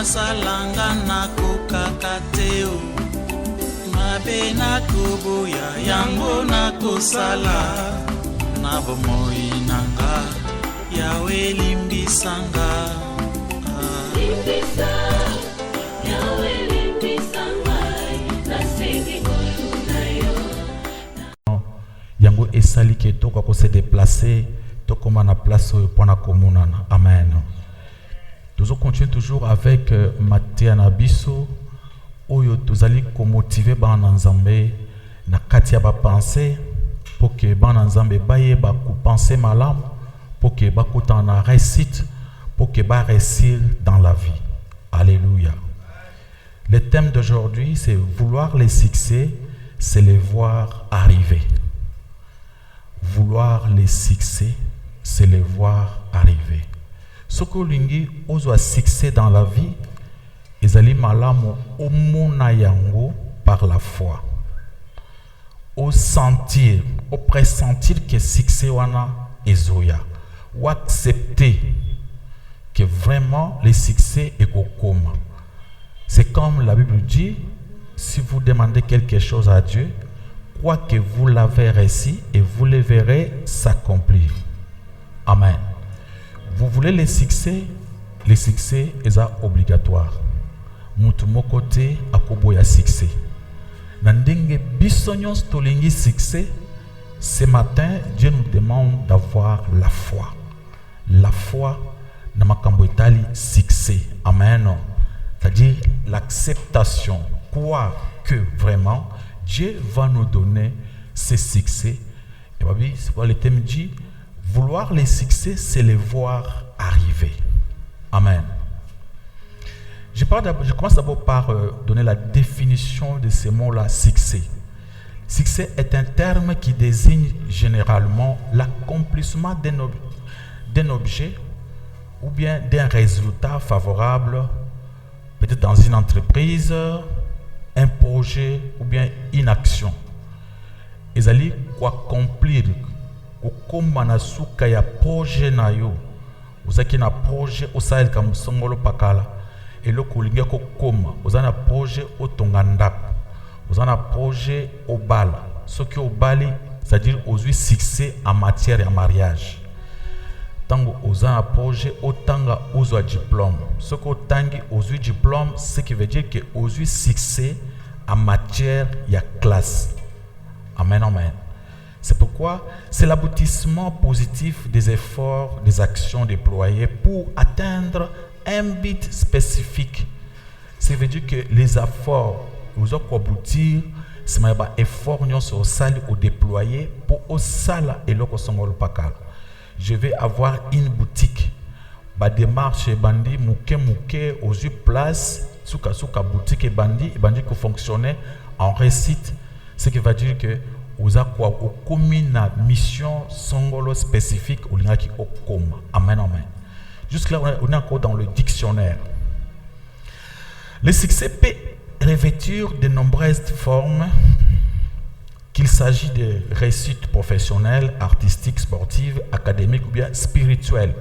salanga na kokakateo mabe na koboya yango na kosala na bomoi nanga yawe limbisanga limbisa yawe limbisanga na sengi koluna yo yango esali ke toka ko se déplacer tokoma na place pour na komunana. Amen. Nous continuons toujours avec Matthieu Nabiso oyo tozali ko motiver bana nzambe na kati ya ba penser pour que bana nzambe baye ba ko penser malamu pour que ba kota na réussite pour que ba réussir dans la vie. Alléluia. Le thème d'aujourd'hui c'est vouloir les succès, c'est les voir arriver. Vouloir les succès, c'est les voir arriver. Ce que lingi ozwa succès dans la vie, ezali malamu omona yango par la foi. Au sentir, au pressentir que succès wana ezoya, ou accepter que vraiment le succès est kokoma. C'est comme la Bible dit, si vous demandez quelque chose à Dieu, crois que vous l'avez réussi et vous le verrez s'accomplir. Amen. Vous voulez les succès est obligatoire. Mutu mokote akoboya succès. Nandenge bisonyon stolingi succès. Ce matin, Dieu nous demande d'avoir la foi. La foi na makambo etali succès. Amen. C'est-à-dire l'acceptation. Croire que vraiment Dieu va nous donner ces succès. Et bien, c'est quoi le thème dit? Vouloir les succès, c'est les voir arriver. Amen. Je commence d'abord par donner la définition de ce mot-là, succès. Succès est un terme qui désigne généralement l'accomplissement d'un objet ou bien d'un résultat favorable, peut-être dans une entreprise, un projet ou bien une action. Ils allaient accomplir okoma na suka ya projet na yo. Ozaki na projet osal kam songolo pakala. Eloko linga ko koma. Ozana projet otonga ndako. Ozana projet obala. Soki obali, c'est-à-dire ozui succès en matière de mariage. Tango ozana projet otanga ozwa diplôme. Soki otangi ozui diplôme, ce qui veut dire que ozui succès en matière de classe. Amen, amen. C'est pourquoi c'est l'aboutissement positif des efforts, des actions déployées pour atteindre un but spécifique. Ça veut dire que les efforts, vous aboutir, c'est un effort sur salle ou déployé pour au salle et le pakal. Je vais avoir une boutique. Ba démarche bandi mouke aux place souka boutique et bandi qui fonctionnait en réussite. Ce qui va dire que vous avez une mission songolo spécifique ou l'ingaki okoma. Amen, amen. Jusque-là, on est encore dans le dictionnaire. Le succès peut revêtir de nombreuses formes, qu'il s'agit de réussite professionnelle, artistique, sportive, académique ou bien spirituelle.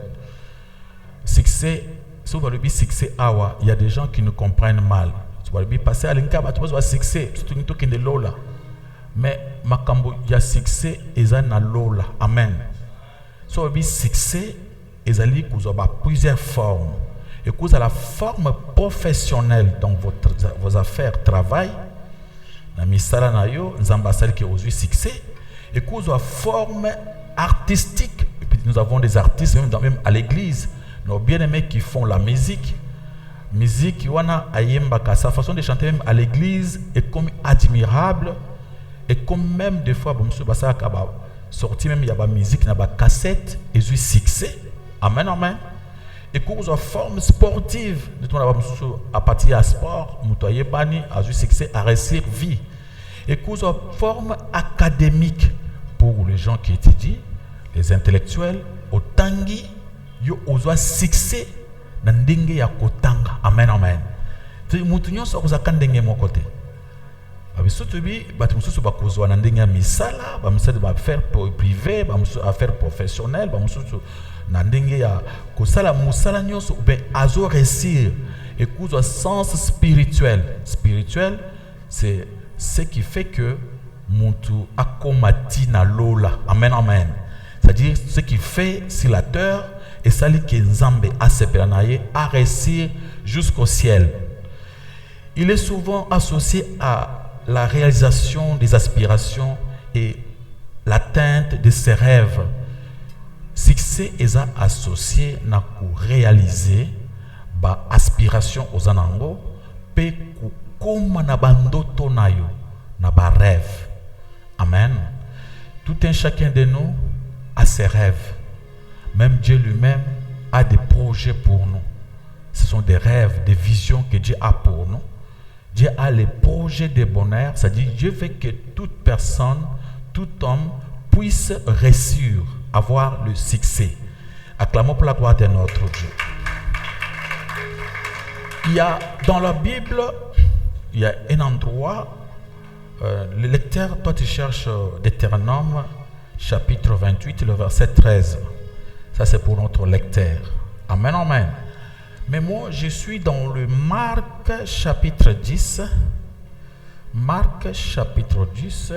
Succès, si vous avez succès, il y a des gens qui nous comprennent mal. Si vous avez passé à l'incap, tu vas succès, c'est tout qui est lola. Mais makambo ya succès ezana lola. Amen. So bi succès ezali kuzoba plusieurs formes. Et que la forme professionnelle dans vos affaires travail na misala na yo nzamba sali ki ozui succès et que la forme artistique. Et puis nous avons des artistes même à l'église, nos bien-aimés qui font la musique wana ayemba ka sa façon de chanter même à l'église est comme admirable. Et comme même des fois, sorti même il y a la musique, il y a la cassette, et du succès. Amen, amen. Et que vous avez forme sportive, à partir de sport, vous avez du succès à réussir vie. Et que vous avez forme académique pour les gens qui étudient, les intellectuels, au tangi, vous avez succès dans le ya kotanga. Amen, amen. Vous avez mon côté. Affaires privées, affaires professionnelles, réussir. et qu'au sens spirituel. Spirituel, c'est ce qui fait que Muntu akomati na lola. Amen, amen. C'est-à-dire ce qui fait sur la terre et ça li que Nzambe a sepelanaye à réussir jusqu'au ciel. Il est souvent associé à la réalisation des aspirations et l'atteinte de ses rêves. Succès est associé à réaliser ba aspiration aux anango pe comme na bandoto nayo na ba rêve. Amen. Tout un chacun de nous a ses rêves. Même Dieu lui-même a des projets pour nous. Ce sont des rêves, des visions que Dieu a pour nous. Dieu a les projets de bonheur, c'est-à-dire Dieu veut que toute personne, tout homme puisse réussir, avoir le succès. Acclamons pour la gloire de notre Dieu. Il y a dans la Bible, il y a un endroit, le lecteur, toi tu cherches Deutéronome, chapitre 28, le verset 13. Ça c'est pour notre lecteur. Amen, amen. Mais moi, je suis dans le Marc chapitre 10. Marc chapitre 10,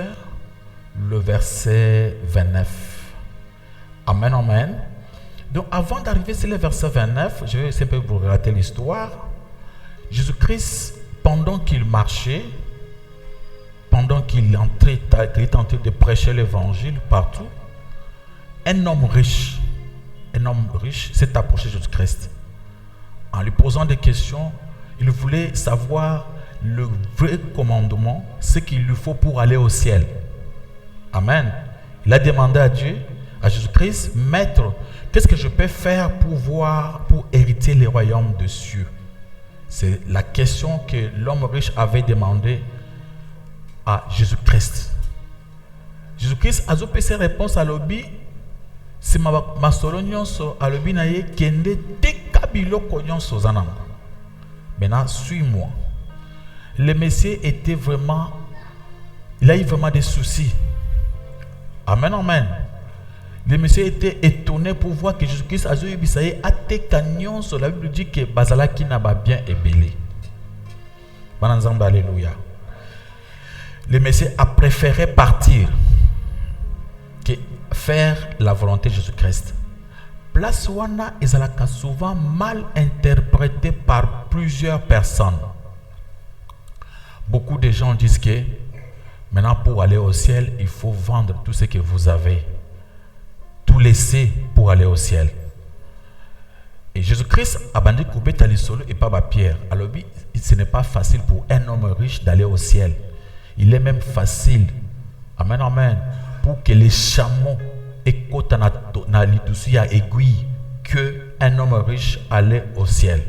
le verset 29. Amen, amen. Donc, avant d'arriver sur le verset 29, je vais simplement vous relater l'histoire. Jésus-Christ, pendant qu'il marchait, pendant qu'il entrait, qu'il était en train de prêcher l'évangile partout, un homme riche s'est approché de Jésus-Christ. En lui posant des questions, il voulait savoir le vrai commandement, ce qu'il lui faut pour aller au ciel. Amen. Il a demandé à Dieu, à Jésus-Christ, Maître, qu'est-ce que je peux faire pour hériter le royaume des cieux? C'est la question que l'homme riche avait demandé à Jésus-Christ. Jésus-Christ a donné ses réponses à l'obi. C'est ma solo nyonso à l'obi na ye kende te kabiloko nyonso zanango. Maintenant, suis-moi. Le Messie était vraiment, il a eu vraiment des soucis. Amen, amen. Le Messie était étonné pour voir que Jésus-Christ a eu bisaye atekanion sur la Bible dit que bazala qui n'a pas bien ébélé. Bananzamba alléluia. Le Messie a préféré partir que faire la volonté de Jésus-Christ. Place wana ezalaka souvent mal interprétée par plusieurs personnes. Beaucoup de gens disent que maintenant pour aller au ciel, il faut vendre tout ce que vous avez. Tout laisser pour aller au ciel. Et Jésus-Christ a bandé coupé talisolo et pas Pierre. Alors ce n'est pas facile pour un homme riche d'aller au ciel. Il est même facile, amen, amen, pour que les chameaux écoutent na lidusi à aiguille que un homme riche allait au ciel.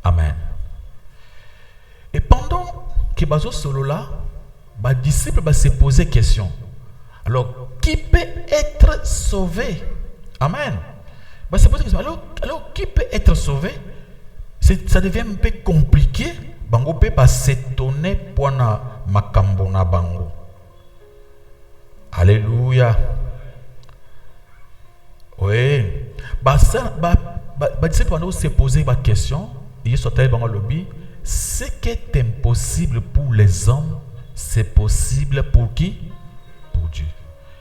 Amen. Et pendant que bazo solo là, les disciples se posaient question. Alors, qui peut être sauvé? Amen. Se poser question. Alors, qui peut être sauvé? Ça devient un peu compliqué. Bango peut pas s'étonner pour na makambo na bango. Alléluia. Oui. Disciples se poser la question. Ils sont allés dans le lobby. Ce qui est impossible pour les hommes, c'est possible pour qui? Pour Dieu.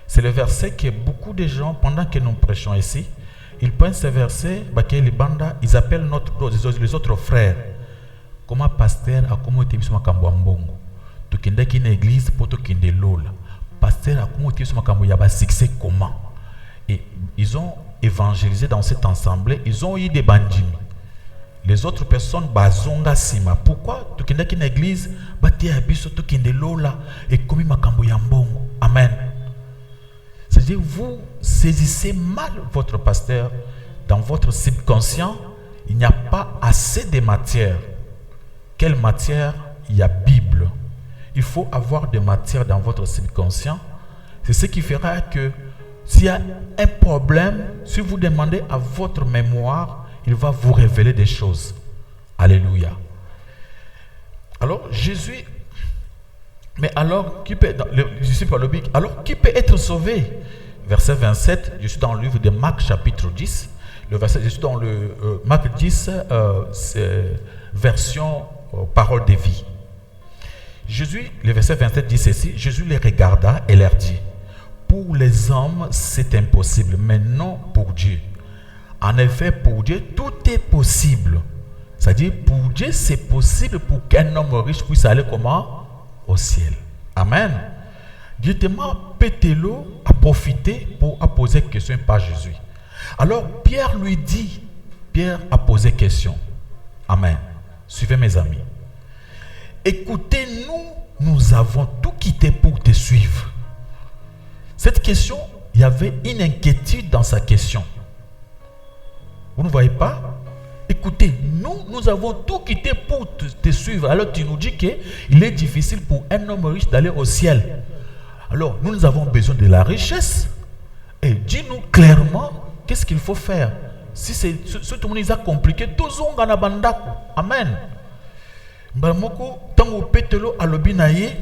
C'est le verset que beaucoup de gens, pendant que nous prêchons ici, ils prennent ce verset, ils appellent les autres frères. Comment pasteur a comment été mis sur ma kambouambongo? Tu kende qui une église pour tu kende lola. Pasteur a comment été sur ma kambou yaba succès comment? Et ils ont évangélisé dans cette assemblée, ils ont eu des bandits. Les autres personnes bazonga sima. Pourquoi tu kende qui une église bati abiso tu kende lola et komi makambo yambongo? Amen. C'est-à-dire vous saisissez mal votre pasteur dans votre subconscient. Il n'y a pas assez de matière. Quelle matière? Il y a Bible. Il faut avoir de matière dans votre subconscient. C'est ce qui fera que s'il y a un problème, si vous demandez à votre mémoire, il va vous révéler des choses. Alléluia. Alors Jésus, mais alors qui peut, alors qui peut être sauvé? Verset 27, je suis dans le livre de Marc chapitre 10, le verset, je suis dans le Marc 10, version parole de vie. Jésus, le verset 27 dit ceci, Jésus les regarda et leur dit, pour les hommes c'est impossible, mais non pour Dieu. En effet, pour Dieu, tout est possible. C'est-à-dire, pour Dieu, c'est possible pour qu'un homme riche puisse aller comment? Au ciel. Amen. Directement, Pételo a profité pour poser question par Jésus. Alors, Pierre lui dit, Pierre a posé question. Amen. Suivez mes amis. Écoutez, nous avons tout quitté pour te suivre. Cette question, il y avait une inquiétude dans sa question. Vous ne voyez pas? Écoutez, nous avons tout quitté pour te suivre. Alors tu nous dis qu'il est difficile pour un homme riche d'aller au ciel. Alors nous avons besoin de la richesse. Et dis-nous clairement qu'est-ce qu'il faut faire. Si c'est ce tout le monde a compliqué, tous on a bandako. Amen. Bamoko tango Pételo alobinaye.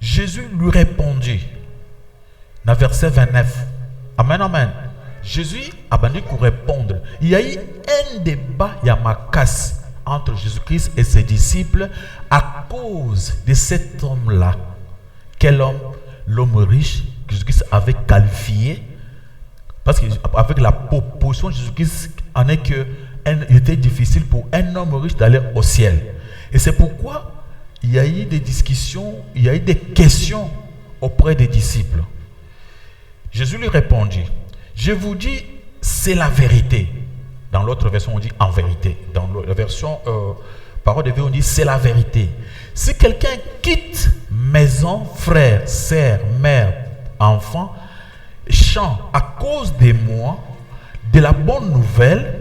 Jésus lui répondit. Dans verset 29. Amen, amen. Jésus a banni pour répondre. Il y a eu un débat Yamakas entre Jésus-Christ et ses disciples à cause de cet homme-là. Quel homme? L'homme riche que Jésus-Christ avait qualifié. Parce qu'avec la proposition de Jésus-Christ, en est que il était difficile pour un homme riche d'aller au ciel. Et c'est pourquoi il y a eu des discussions, il y a eu des questions auprès des disciples. Jésus lui répondit. Je vous dis, c'est la vérité. Dans l'autre version, on dit en vérité. Dans la version parole de vie, on dit c'est la vérité. Si quelqu'un quitte maison, frère, sœur, mère, enfant, champ à cause de moi, de la bonne nouvelle,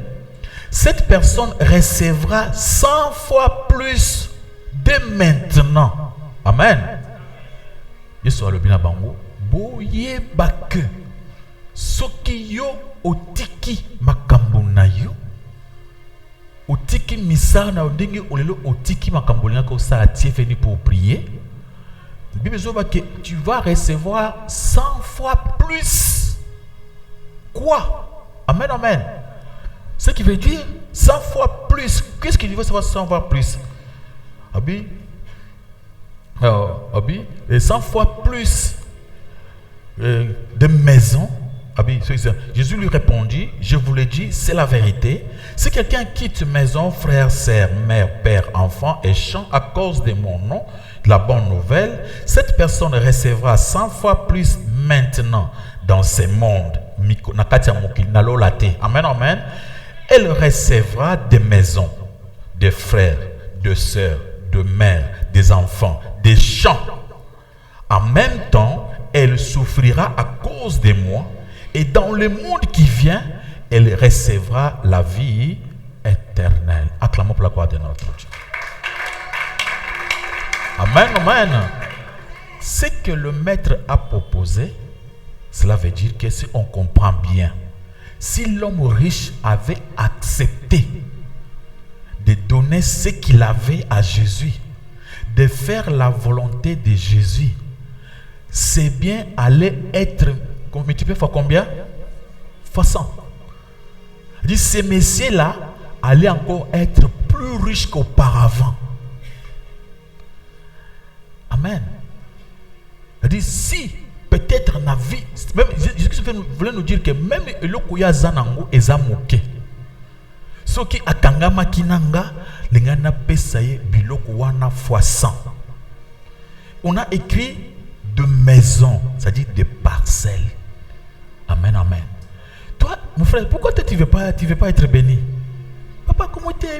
cette personne recevra 100 fois plus dès maintenant. Amen. Yesu le binabango, boye bake. Soki yo otiki makambo na yo, otiki misala na ndenge olelo otiki makambo na ko sa tie venu pour prier. Bible que tu vas recevoir 100 fois plus. Quoi? Amen, amen. Ce qui veut dire 100 fois plus. Qu'est-ce qu'il veut recevoir 100 fois plus? Abi, et 100 fois plus de maisons. Jésus lui répondit, je vous le dis, c'est la vérité. Si quelqu'un quitte maison, frère, sœur, mère, père, enfant et champ à cause de mon nom, de la bonne nouvelle, cette personne recevra 100 fois plus maintenant dans ce monde. Amen, amen. Elle recevra des maisons, des frères, des sœurs, des mères, des enfants, des champs. En même temps, elle souffrira à cause de moi. Et dans le monde qui vient, elle recevra la vie éternelle. Acclamons pour la gloire de notre Dieu. Amen, amen. Ce que le maître a proposé, cela veut dire que si on comprend bien, si l'homme riche avait accepté de donner ce qu'il avait à Jésus, de faire la volonté de Jésus, c'est bien aller être multiplié fois combien? Fois 100. Il dit, ces messieurs-là allaient encore être plus riches qu'auparavant. Amen. Il dit, si peut-être dans la vie, même Jésus voulait nous dire que même le kuya zanango ezamoke. Ce qui a kangama kinanga, l'engana pesaye biloko wana fois 100. On a écrit de maisons, c'est-à-dire de parcelles. Amen, amen. Toi, mon frère, pourquoi tu ne veux pas être béni? Papa, comment tu es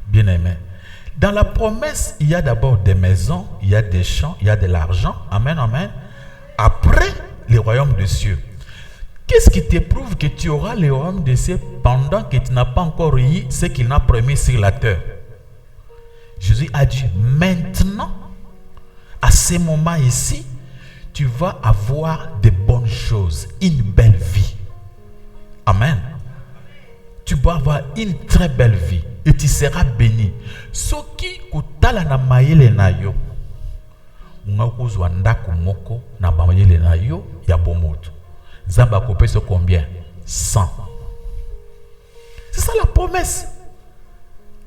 bien aimé. Dans la promesse, il y a d'abord des maisons, il y a des champs, il y a de l'argent. Amen, amen. Après, le royaume des cieux. Qu'est-ce qui te prouve que tu auras le royaume des cieux pendant que tu n'as pas encore eu ce qu'il n'a promis sur la terre? Jésus a dit, maintenant, à ce moment ici, tu vas avoir de bonnes choses, une belle vie. Amen. Tu vas avoir une très belle vie et tu seras béni. Ce qui kutala na mayele na yo, unga kuzwa ndaku moko na mayele na yo, ya bomoto. Nzambe akopesa combien? 100. C'est ça la promesse.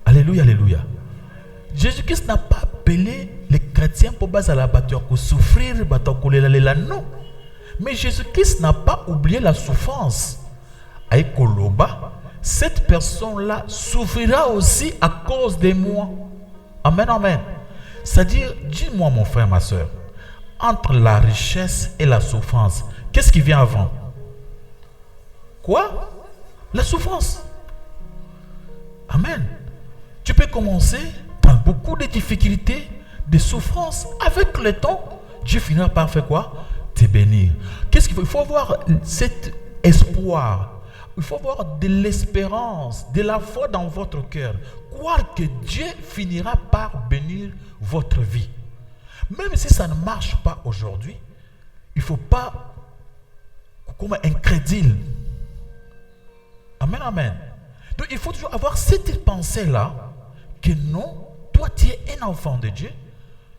Alléluia, alléluia. Jésus-Christ n'a pas appelé les chrétiens pour baser la bataille pour souffrir, non. Mais Jésus-Christ n'a pas oublié la souffrance. Aïkoloba, cette personne-là souffrira aussi à cause de moi. Amen, amen. C'est-à-dire, dis-moi mon frère, ma soeur, entre la richesse et la souffrance, qu'est-ce qui vient avant? Quoi? La souffrance. Amen. Tu peux commencer dans beaucoup de difficultés, de souffrances. Avec le temps, Dieu finira par faire quoi? Te bénir. Qu'est-ce qu'il faut? Il faut avoir cet espoir. Il faut avoir de l'espérance, de la foi dans votre cœur. Croire que Dieu finira par bénir votre vie. Même si ça ne marche pas aujourd'hui, il ne faut pas comme incrédule. Amen, amen. Donc il faut toujours avoir cette pensée-là que non, toi tu es un enfant de Dieu.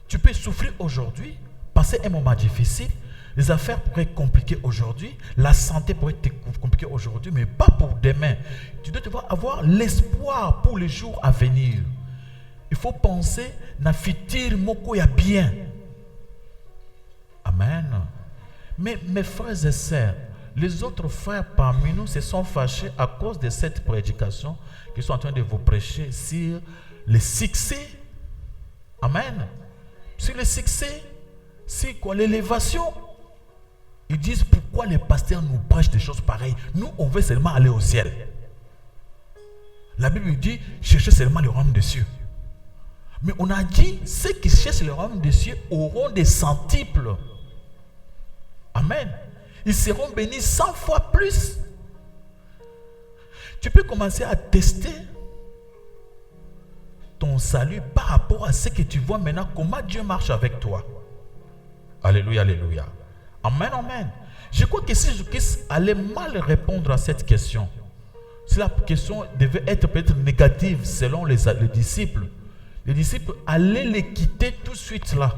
Tu peux souffrir aujourd'hui, passer un moment difficile. Les affaires pourraient être compliquées aujourd'hui, la santé pourrait être compliquée aujourd'hui, mais pas pour demain. Tu dois devoir avoir l'espoir pour les jours à venir. Il faut penser na fitir moko ya bien. Amen. Mais mes frères et sœurs, les autres frères parmi nous se sont fâchés à cause de cette prédication qu'ils sont en train de vous prêcher sur le succès. Amen. Sur le succès, c'est quoi? L'élévation. Ils disent pourquoi les pasteurs nous prêchent des choses pareilles. Nous, on veut seulement aller au ciel. La Bible dit, cherchez seulement le royaume des cieux. Mais on a dit, ceux qui cherchent le royaume des cieux auront des centuples. Amen. Ils seront bénis 100 fois plus. Tu peux commencer à tester ton salut par rapport à ce que tu vois maintenant, comment Dieu marche avec toi. Alléluia, alléluia. Amen, amen. Je crois que si Jésus-Christ allait mal répondre à cette question, si la question devait être peut-être négative selon les disciples, les disciples allaient les quitter tout de suite là.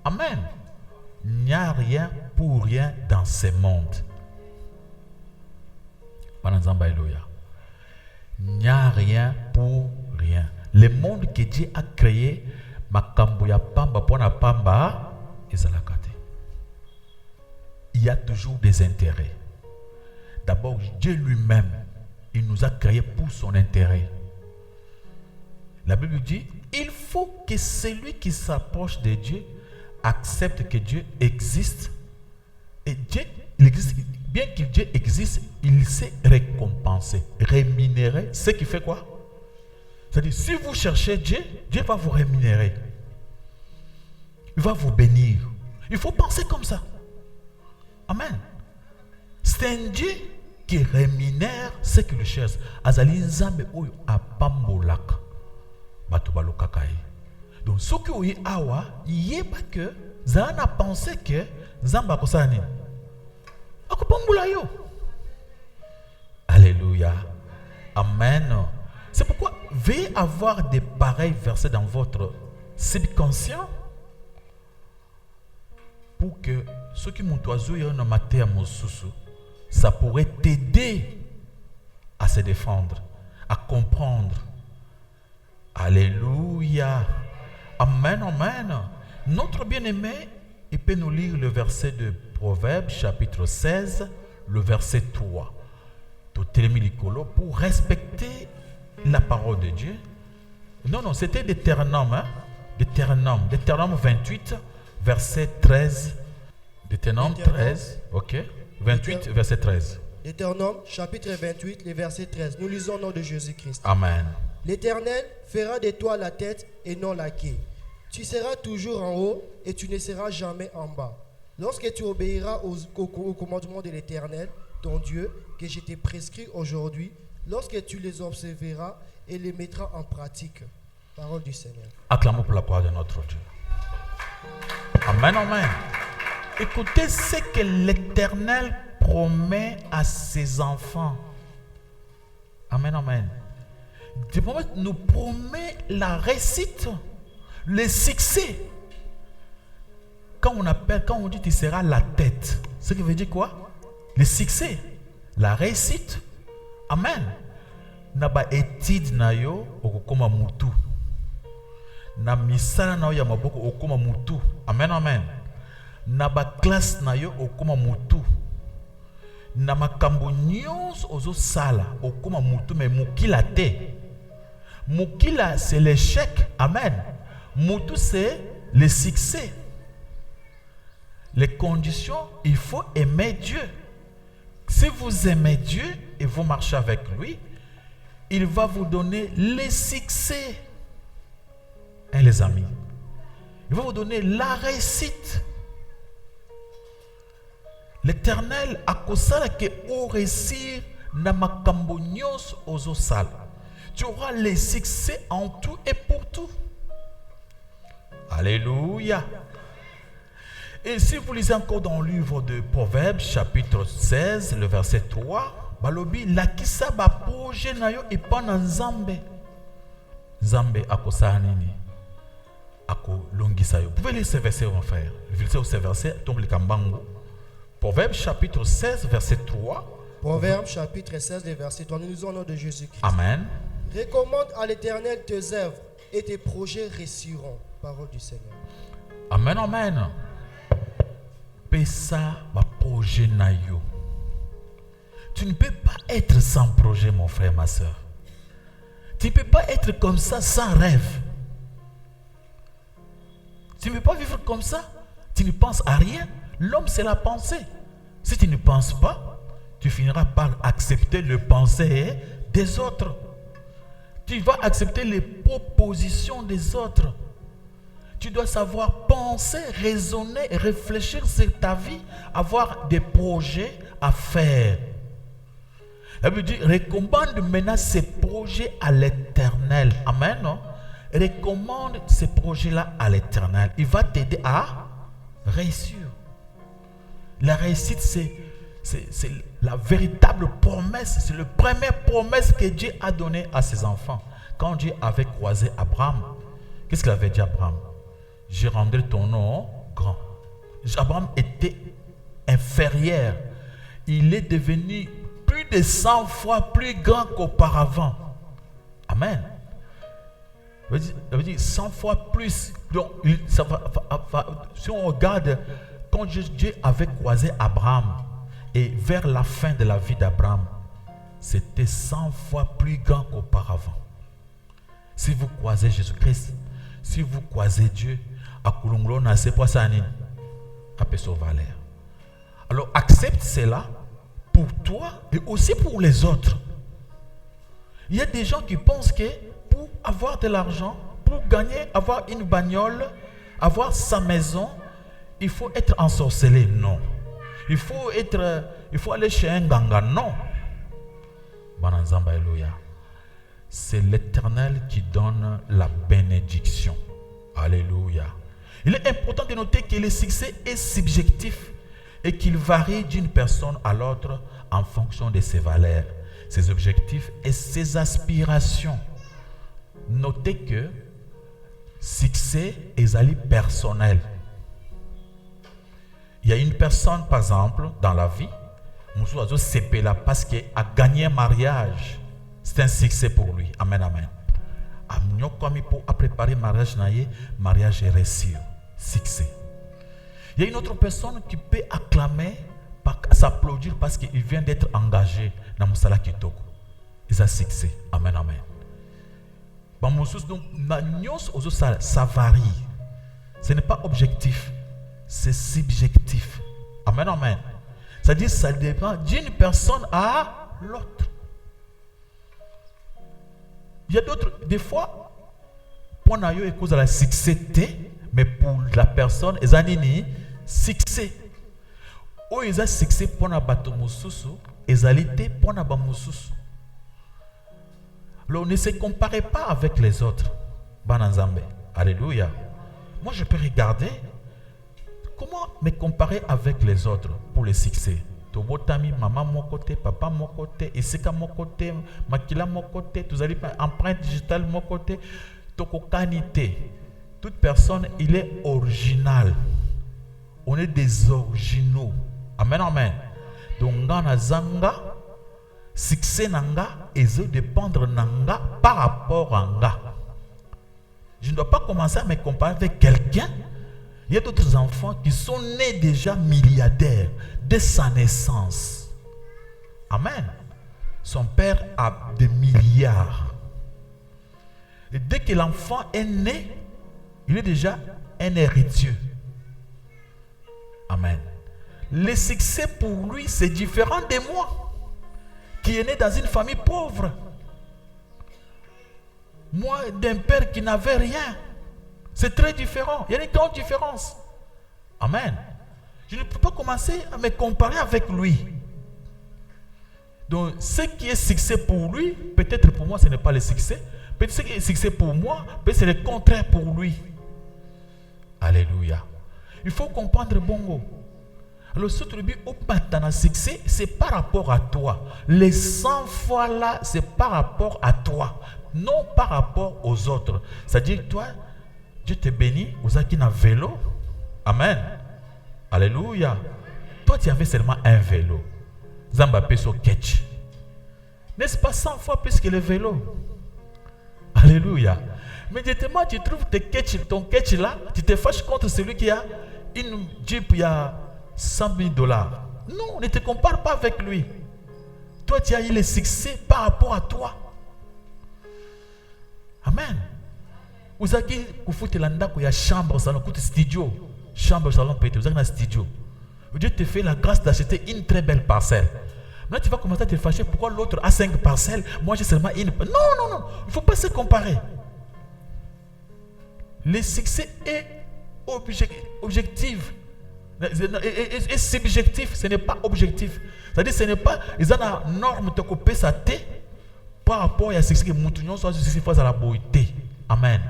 Amen. Il n'y a rien pour rien dans ce monde. Il n'y a rien pour rien. Le monde que Dieu a créé, il y a toujours des intérêts. D'abord, Dieu lui-même, il nous a créés pour son intérêt. La Bible dit, il faut que celui qui s'approche de Dieu accepte que Dieu existe. Et Dieu, il existe. Bien que Dieu existe, il sait récompenser, rémunérer. Ce qui fait quoi? C'est-à-dire, si vous cherchez Dieu, Dieu va vous rémunérer. Il va vous bénir. Il faut penser comme ça. Amen. C'est un Dieu qui rémunère ce qu'il cherche. Azali nzambe oyo apambolaka bato balokaka ye. Donc ce que oyi awa yeba que zana pensé que nzambe akosala nini? Akopambola yo. Alléluia. Amen. C'est pourquoi veuillez avoir des pareils versets dans votre subconscient pour que ceux qui m'ont oiseau y en maté à mon sous, ça pourrait t'aider à se défendre, à comprendre. Alléluia. Amen, amen. Notre bien-aimé, il peut nous lire le verset de Proverbes, chapitre 16, le verset 3. Pour respecter la parole de Dieu. Non, c'était Deutéronome, hein? Deutéronome 28, verset 13. Deutéronome 13, ok. 28, verset 13. Deutéronome, chapitre 28, le verset 13. Nous lisons au nom de Jésus-Christ. Amen. L'Éternel fera de toi la tête et non la queue. Tu seras toujours en haut et tu ne seras jamais en bas. Lorsque tu obéiras au commandement de l'Éternel, ton Dieu, que je t'ai prescrit aujourd'hui, lorsque tu les observeras et les mettras en pratique. Parole du Seigneur. Acclamons pour la gloire de notre Dieu. Amen, amen. Écoutez ce que l'Éternel promet à ses enfants. Amen, amen. Dieu nous promet la réussite, le succès. quand on dit tu seras la tête, ce qui veut dire quoi? Le succès, la réussite. Amen. Naba étude na yo okoma mutu. Na misala na yo ya maboko okoma mutu. Amen, amen. Naba classe na yo okoma mutu. Na makambo nyonso ozo sala okoma mutu, mais mukila te. Mukila c'est l'échec. Amen. Mutu c'est le succès. Les conditions, il faut aimer Dieu. Si vous aimez Dieu et vous marchez avec lui, il va vous donner les succès. Et les amis, il va vous donner la réussite. L'Éternel a kosala que au réussir na makambo nyonso ozo sala. Tu auras les succès en tout et pour tout. Alléluia. Et si vous lisez encore dans le livre de Proverbes, chapitre 16, le verset 3, balobi lakisa ba projet na yo epana nzambe. Nzambe akosala nini? Ako longisa yo. Vous pouvez lire ce verset, mon frère. Lisez ce verset, tombe le kambango. Proverbes, chapitre 16, verset 3. Proverbes, chapitre 16, verset 3. Nous lisons au nom de Jésus-Christ. Amen. Recommande à l'Éternel tes œuvres et tes projets réussiront. Parole du Seigneur. Amen, amen. Pesa ba projet na yo. Tu ne peux pas être sans projet, mon frère, ma soeur. Tu ne peux pas être comme ça sans rêve. Tu ne peux pas vivre comme ça. Tu ne penses à rien. L'homme, c'est la pensée. Si tu ne penses pas, tu finiras par accepter les pensées des autres. Tu vas accepter les propositions des autres. Tu dois savoir penser, raisonner, réfléchir sur ta vie, avoir des projets à faire. Elle veut dire, recommande maintenant ces projets à l'Éternel. Amen. Non? Recommande ces projets-là à l'Éternel. Il va t'aider à réussir. La réussite, c'est la véritable promesse. C'est la première promesse que Dieu a donnée à ses enfants. Quand Dieu avait croisé Abraham, qu'est-ce qu'il avait dit à Abraham? Je rendrai ton nom grand. Abraham était inférieur. Il est devenu plus de 100 fois plus grand qu'auparavant. Amen. Ça veut dire 100 fois plus. Donc, si on regarde, quand Dieu avait croisé Abraham, et vers la fin de la vie d'Abraham, c'était 100 fois plus grand qu'auparavant. Si vous croisez Jésus-Christ, si vous croisez Dieu, alors accepte cela pour toi et aussi pour les autres. Il y a des gens qui pensent que pour avoir de l'argent, pour gagner, avoir une bagnole, avoir sa maison, il faut être ensorcelé. Non. Il faut aller chez un ganga. Non. C'est l'Éternel qui donne la bénédiction. Alléluia. Il est important de noter que le succès est subjectif et qu'il varie d'une personne à l'autre en fonction de ses valeurs, ses objectifs et ses aspirations. Notez que succès est personnel. Il y a une personne, par exemple, dans la vie, parce qu'elle a gagné un mariage. C'est un succès pour lui. Amen, amen. A préparé mariage est réussi. Succès. Il y a une autre personne qui peut acclamer, s'applaudir parce qu'il vient d'être engagé dans Moussala Kitoko. Et ça, succès. Amen, amen. Donc, ça varie. Ce n'est pas objectif, c'est subjectif. Amen, amen. C'est-à-dire ça dépend d'une personne à l'autre. Il y a d'autres, des fois, pour nous, il y a la succès, mais pour la personne, il y a un succès. Ou il y a un succès pour nous, il y a un pour nous. Alors, ne se comparez pas avec les autres. Bananzambe. Alléluia. Moi, je peux regarder comment me comparer avec les autres pour le succès. Tobotami, maman mon côté, papa mon côté, Isika mon côté, Makila mon côté, tous allez empreinte digitale mon côté, Toko kanité. Toute personne, il est original. on est des originaux. Amen, amen. Donc, ngana zanga, succès nanga, et je dépendre nanga par rapport à nga. Je ne dois pas commencer à me comparer avec quelqu'un. Il y a d'autres enfants qui sont nés déjà milliardaires dès sa naissance. Amen. Son père a des milliards. Et dès que l'enfant est né, il est déjà un héritier. Amen. Le succès pour lui, c'est différent de moi, qui est né dans une famille pauvre. Moi, d'un père qui n'avait rien. C'est très différent. Il y a une grande différence. Amen. Je ne peux pas commencer à me comparer avec lui. Donc, ce qui est succès pour lui, peut-être pour moi, ce n'est pas le succès. Peut-être ce qui est succès pour moi, peut-être c'est le contraire pour lui. Alléluia. Il faut comprendre bongo. Alors, ce tribu au matin succès, c'est par rapport à toi. Les 100 fois là, c'est par rapport à toi. Non par rapport aux autres. C'est-à-dire, toi, Dieu te bénit, vous avez un vélo. Amen. Alléluia. Toi, tu avais seulement un vélo. Zambapé sur ketch. N'est-ce pas 100 fois plus que le vélo? Alléluia. Mais directement, tu trouves ton ketch là, tu te fâches contre celui qui a une Jeep, il y a $100 000. Non, ne te compare pas avec lui. Toi, tu as eu le succès par rapport à toi. Amen. Vous avez fait la chambre, salon, studio. Chambre, salon, peut-être. Vous avez un studio. Dieu te fait la grâce d'acheter une très belle parcelle. Maintenant, tu vas commencer à te fâcher. Pourquoi l'autre a 5 parcelles? Moi, j'ai seulement une. Non, non, non. Il ne faut pas se comparer. Le succès est objectif. Et subjectif, ce n'est pas objectif. C'est-à-dire, ce n'est pas. Ils ont la norme de couper sa tête par rapport à ce que nous soit justifié face à la beauté. Amen.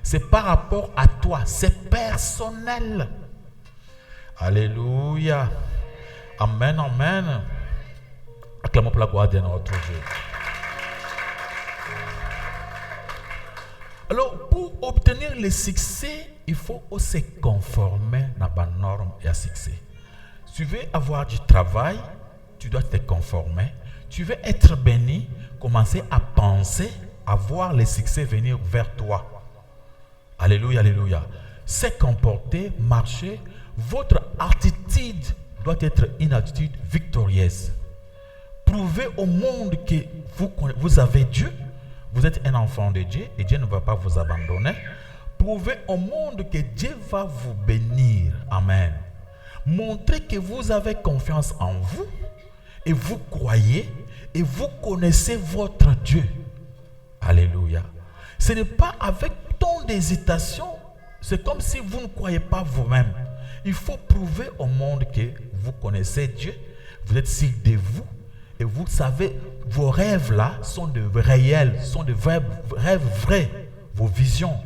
C'est par rapport à toi. C'est personnel. Alléluia. Amen, amen. Acclamons pour la gloire de notre Dieu. Alors, pour obtenir le succès, il faut aussi se conformer à la norme et à succès. Tu veux avoir du travail, tu dois te conformer. Tu veux être béni, commencer à penser, à voir le succès venir vers toi. Alléluia, alléluia. Se comporter, marcher, votre attitude doit être une attitude victorieuse. Prouvez au monde que vous avez Dieu, vous êtes un enfant de Dieu et Dieu ne va pas vous abandonner. Prouvez au monde que Dieu va vous bénir. Amen. Montrez que vous avez confiance en vous et vous croyez et vous connaissez votre Dieu. Alléluia. Ce n'est pas avec tant d'hésitation, c'est comme si vous ne croyez pas vous-même. Il faut prouver au monde que vous connaissez Dieu, vous êtes sûr de vous et vous savez, vos rêves là sont de réels, sont de vrais rêves vrais, vos visions.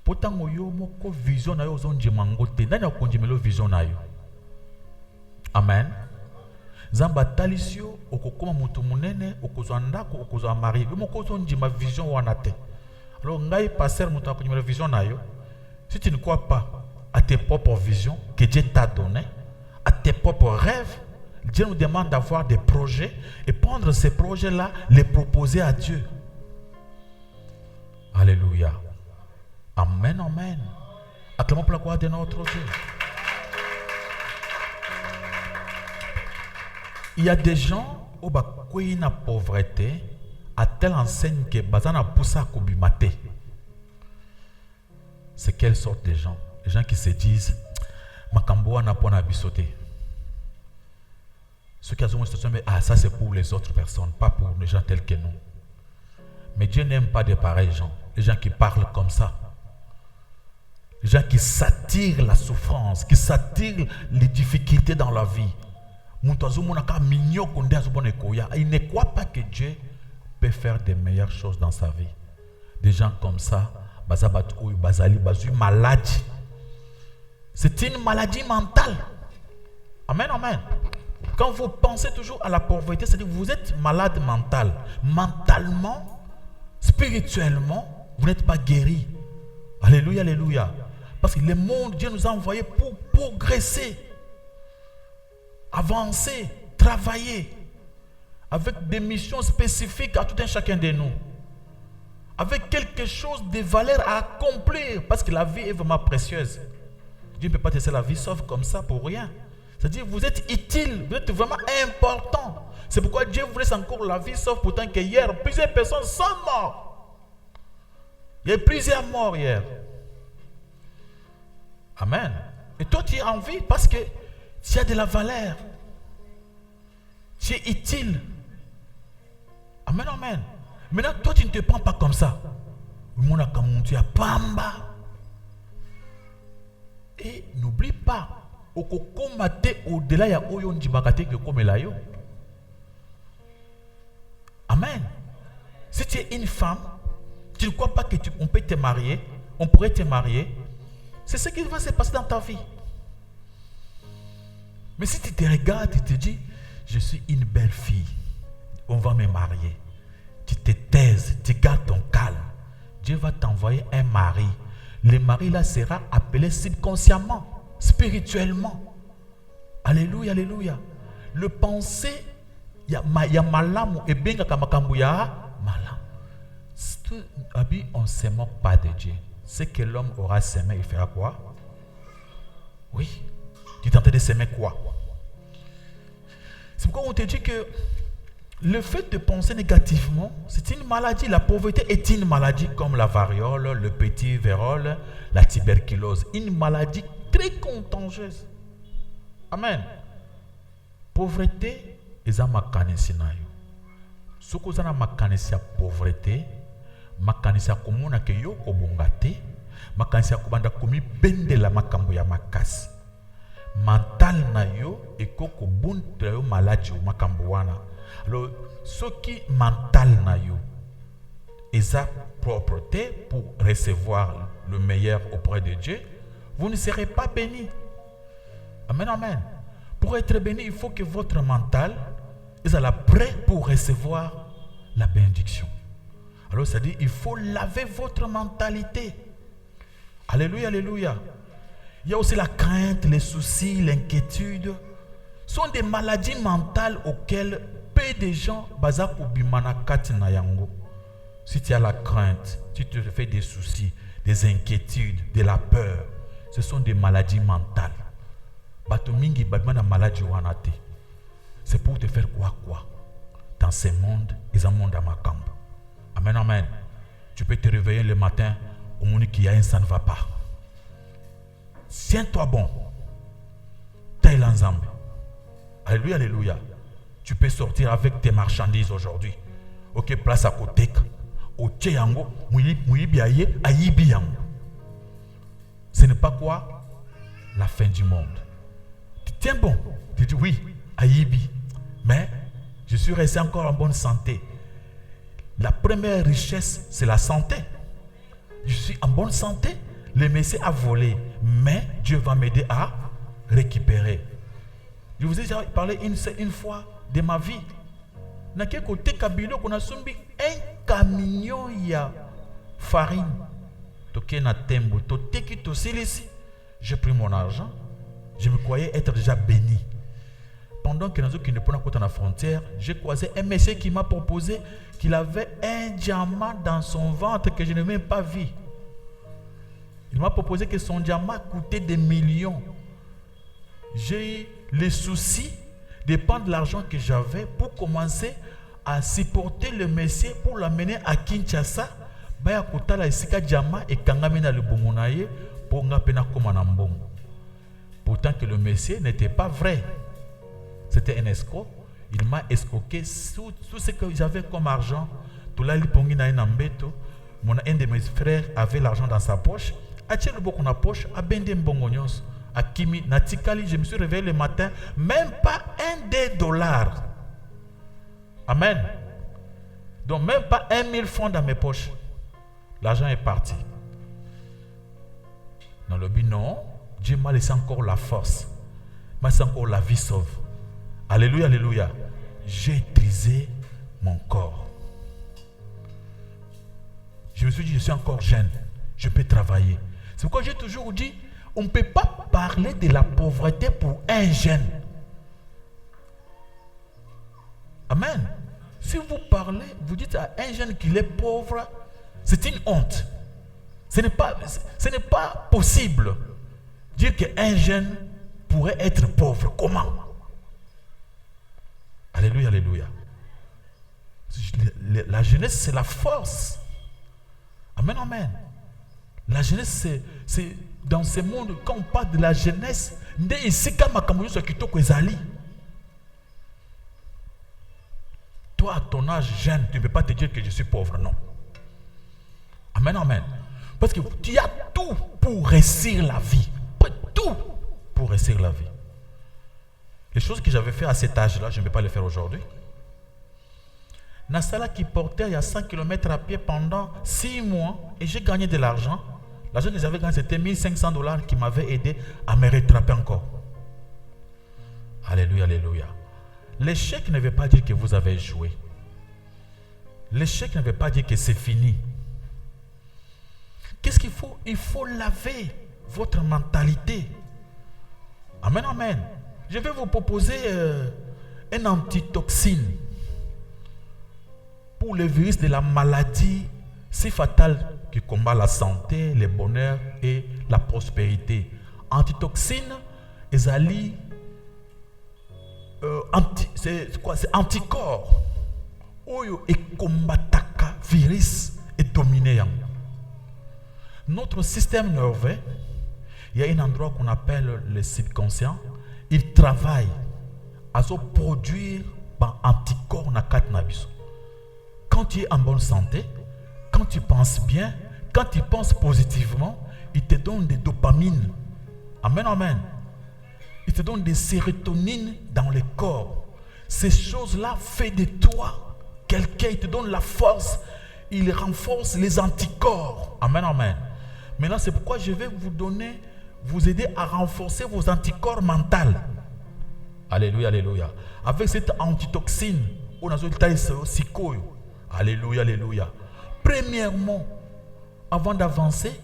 Pourtant, votre vision na yo zonjimangote, nani akonjimelo vision na yo. Amen. Zamba talisio okokoma mutu munene okozwa ndako okozwa mari yo mokozo njima vision wana te. Alors ngai passer mutu akonjimelo vision na yo. Si tu ne crois pas à tes propres visions que Dieu t'a donné, à tes propres rêves, Dieu nous demande d'avoir des projets et prendre ces projets-là, les proposer à Dieu. Alléluia. Amen, amen. Acclamons pour la gloire de notre Dieu. Il y a des gens qui ont une pauvreté à telle enseigne que bazana poussa kubimate. C'est quelle sorte de gens? Les gens qui se disent makambo na pona bisoté. Ceux qui ont une situation, mais ça c'est pour les autres personnes, pas pour les gens tels que nous. Mais Dieu n'aime pas de pareils gens. Les gens qui parlent comme ça. Les gens qui s'attirent la souffrance, qui s'attirent les difficultés dans la vie. Il ne croit pas que Dieu peut faire des meilleures choses dans sa vie. Des gens comme ça, maladie. C'est une maladie mentale. Amen, amen. Quand vous pensez toujours à la pauvreté, c'est-à-dire que vous êtes malade mental. Mentalement, spirituellement, vous n'êtes pas guéri. Alléluia, alléluia. Parce que le monde, Dieu nous a envoyés pour progresser, avancer, travailler, avec des missions spécifiques à tout un chacun de nous, avec quelque chose de valeur à accomplir, parce que la vie est vraiment précieuse. Dieu ne peut pas te laisser la vie sauve comme ça pour rien. C'est-à-dire vous êtes utile, vous êtes vraiment important. C'est pourquoi Dieu vous laisse encore la vie sauve, pourtant que hier, plusieurs personnes sont mortes. Il y a eu plusieurs morts hier. Amen. Et toi, tu es en vie parce que tu as de la valeur. Tu es utile. Amen, amen. Maintenant, toi, tu ne te prends pas comme ça. Tu as pamba. Et n'oublie pas, au-delà, il y a comme Amen. Si tu es une femme, tu ne crois pas qu'on peut te marier, on pourrait te marier. C'est ce qui va se passer dans ta vie. Mais si tu te regardes, tu te dis, je suis une belle fille, on va me marier. Tu te taises, tu gardes ton calme. Dieu va t'envoyer un mari. Le mari là sera appelé subconsciemment, spirituellement. Alléluia, alléluia. Le pensée, il y a malam et bien kamakambu ya malam. On ne se moque pas de Dieu. Ce que l'homme aura semé, il fera quoi? Oui. Tu es en train de s'aimer quoi? C'est pourquoi on te dit que le fait de penser négativement, c'est une maladie. La pauvreté est une maladie comme la variole, le petit vérole, la tuberculose. Une maladie très contagieuse. Amen. Pauvreté, ils ont makanesi na yo. Ce que vous avez makanesi à pauvreté, makanisi akomona ke yo kobongate, makanisi akobanda komi bendela makambo ya makasi. Mental na yo ekoko bunta yo maladi o makambo wana. Alors ce qui mental na yo eza propreté pour recevoir le meilleur auprès de Dieu, vous ne serez pas béni. Amen, amen. Pour être béni, il faut que votre mental soit prêt pour recevoir la bénédiction. Alors, ça dit, il faut laver votre mentalité. Alléluia, alléluia. Il y a aussi la crainte, les soucis, l'inquiétude. Ce sont des maladies mentales auxquelles peu de gens basent pour bimanakati na yango. Si tu as la crainte, tu te fais des soucis, des inquiétudes, de la peur, ce sont des maladies mentales. Batomingi badmana maladie wanate. C'est pour te faire quoi? Dans ce monde, ils ont un monde à ma camp. Amen, amen. Tu peux te réveiller le matin, au monde qui a un ça ne va pas. Tiens-toi bon. Taille l'ensemble. Alléluia, alléluia. Tu peux sortir avec tes marchandises aujourd'hui. Ok, place à côté. Au Tcheyango, Mouyibiaye, Ayibiyango. Ce n'est pas quoi? La fin du monde. Tu tiens bon. Tu dis oui, Ayibi. Mais je suis resté encore en bonne santé. La première richesse, c'est la santé. Je suis en bonne santé. Le Messie a volé, mais Dieu va m'aider à récupérer. Je vous ai déjà parlé une fois de ma vie. Dans quel côté Kabilo qu'on a soumis un camion ya farine. Toké na tembo, toteki tosilisi. J'ai pris mon argent. Je me croyais être déjà béni. Pendant que nous ne prenons pas à la frontière, j'ai croisé un monsieur qui m'a proposé qu'il avait un diamant dans son ventre que je n'ai même pas vu. Il m'a proposé que son diamant coûtait des millions. J'ai eu le souci de prendre l'argent que j'avais pour commencer à supporter le monsieur pour l'amener à Kinshasa. Baya kutala isika diamant et kangamina le bomonaye pour ngapena komanambong. Pourtant que le monsieur n'était pas vrai. C'était un escroc. Il m'a escroqué tout ce que j'avais comme argent. Un de mes frères avait l'argent dans sa poche. Je me suis réveillé le matin, même pas $1. Amen. Donc même pas 1000 francs dans mes poches. L'argent est parti. Dans le but, non. Dieu m'a laissé encore la force. M'a laissé encore la vie sauve. Alléluia, alléluia. J'ai utilisé mon corps. Je me suis dit, je suis encore jeune. Je peux travailler. C'est pourquoi j'ai toujours dit, on ne peut pas parler de la pauvreté pour un jeune. Amen. Si vous parlez, vous dites à un jeune qu'il est pauvre, c'est une honte. Ce n'est pas possible de dire qu'un jeune pourrait être pauvre. Comment? Alléluia, alléluia. La jeunesse, c'est la force. Amen, amen. La jeunesse, c'est dans ce monde, quand on parle de la jeunesse, toi, à ton âge jeune, tu ne peux pas te dire que je suis pauvre, non. Amen, amen. Parce que tu as tout pour réussir la vie. Tout pour réussir la vie. Les choses que j'avais fait à cet âge-là, je ne peux pas les faire aujourd'hui. Nassala qui portait il y a 100 km à pied pendant 6 mois et j'ai gagné de l'argent. L'argent que j'avais gagné, c'était $1500 qui m'avait aidé à me rattraper encore. Alléluia, alléluia. L'échec ne veut pas dire que vous avez échoué. L'échec ne veut pas dire que c'est fini. Qu'est-ce qu'il faut? Il faut laver votre mentalité. Amen, amen. Je vais vous proposer un antitoxine pour le virus de la maladie si fatale qui combat la santé, le bonheur et la prospérité. Antitoxine, ezali, c'est quoi? C'est anticorps. Oyo et combataka virus et dominé. Notre système nerveux, il y a un endroit qu'on appelle le subconscient. Il travaille à se produire par anticorps na kat na biso. Quand tu es en bonne santé, quand tu penses bien, quand tu penses positivement, il te donne des dopamines. Amen, amen. Il te donne des sérotonines dans le corps. Ces choses-là font de toi quelqu'un, il te donne la force, il renforce les anticorps. Amen, amen. Maintenant, c'est pourquoi je vais vous aider à renforcer vos anticorps mentaux. Alléluia, alléluia. Avec cette antitoxine, on a aussi. Alléluia, alléluia. Premièrement, avant d'avancer,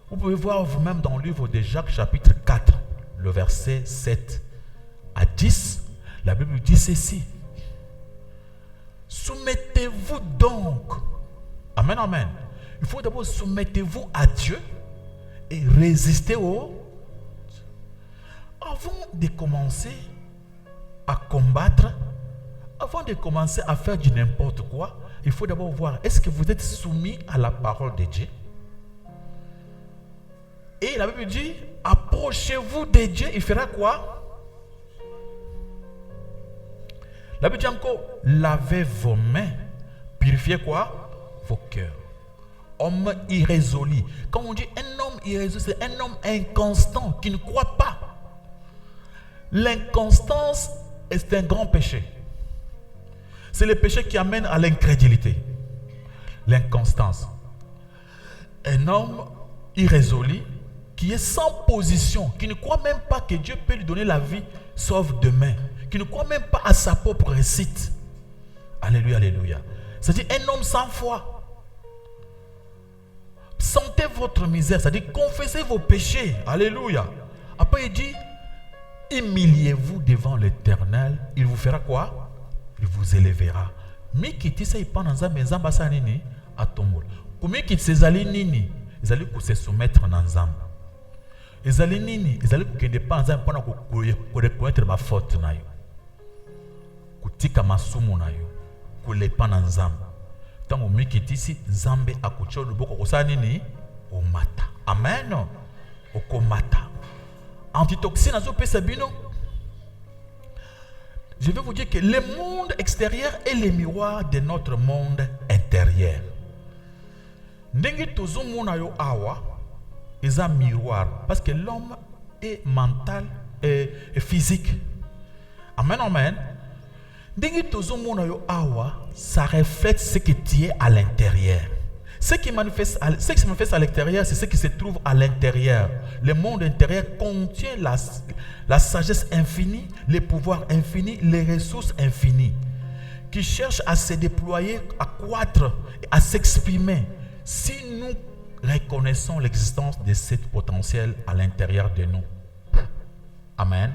vous pouvez voir vous-même dans le livre de Jacques chapitre 4, le verset 7 à 10, la Bible dit ceci. Soumettez-vous donc. Amen, amen. Il faut d'abord soumettez-vous à Dieu et résister au... Avant de commencer à combattre, avant de commencer à faire du n'importe quoi, il faut d'abord voir, est-ce que vous êtes soumis à la parole de Dieu? Et la Bible dit, approchez-vous de Dieu, il fera quoi? La Bible dit encore, lavez vos mains, purifiez quoi? Vos cœurs. Homme irrésolu. Quand on dit un homme irrésolu, c'est un homme inconstant qui ne croit pas. L'inconstance est un grand péché. C'est le péché qui amène à l'incrédulité. L'inconstance. Un homme irrésolu qui est sans position, qui ne croit même pas que Dieu peut lui donner la vie sauf demain, qui ne croit même pas à sa propre réussite. Alléluia, alléluia. C'est-à-dire un homme sans foi. Sentez votre misère, c'est-à-dire confessez vos péchés. Alléluia. Après il dit, humiliez-vous devant l'Éternel, il vous fera quoi? Il vous élèvera. Mikiti sa ipana nzambe nzamba sa nini atombola. Kumikiti sezali nini? Ezali ko se soumettre na nzamba. Ezali nini? Ezali ko kende pa nzambe pona ko reconnaître ma faute na yo. Kutika masumu na yo. Kulepa na nzamba. Tango mikiti si nzambe akucho luboko kosa nini? Omata. Amen. Okomata. Antitoxine azo pesa bino. Je vais vous dire que le monde extérieur est le miroir de notre monde intérieur. Ndenge tozo mona yo awa est un miroir parce que l'homme est mental et physique. Amen, amen. Ndenge tozo mona yo awa, ça reflète ce qui est à l'intérieur. Ce qui se manifeste à l'extérieur, c'est ce qui se trouve à l'intérieur. Le monde intérieur contient la sagesse infinie, les pouvoirs infinis, les ressources infinies, qui cherchent à se déployer, à croître, à s'exprimer. Si nous reconnaissons l'existence de ce potentiel à l'intérieur de nous. Amen.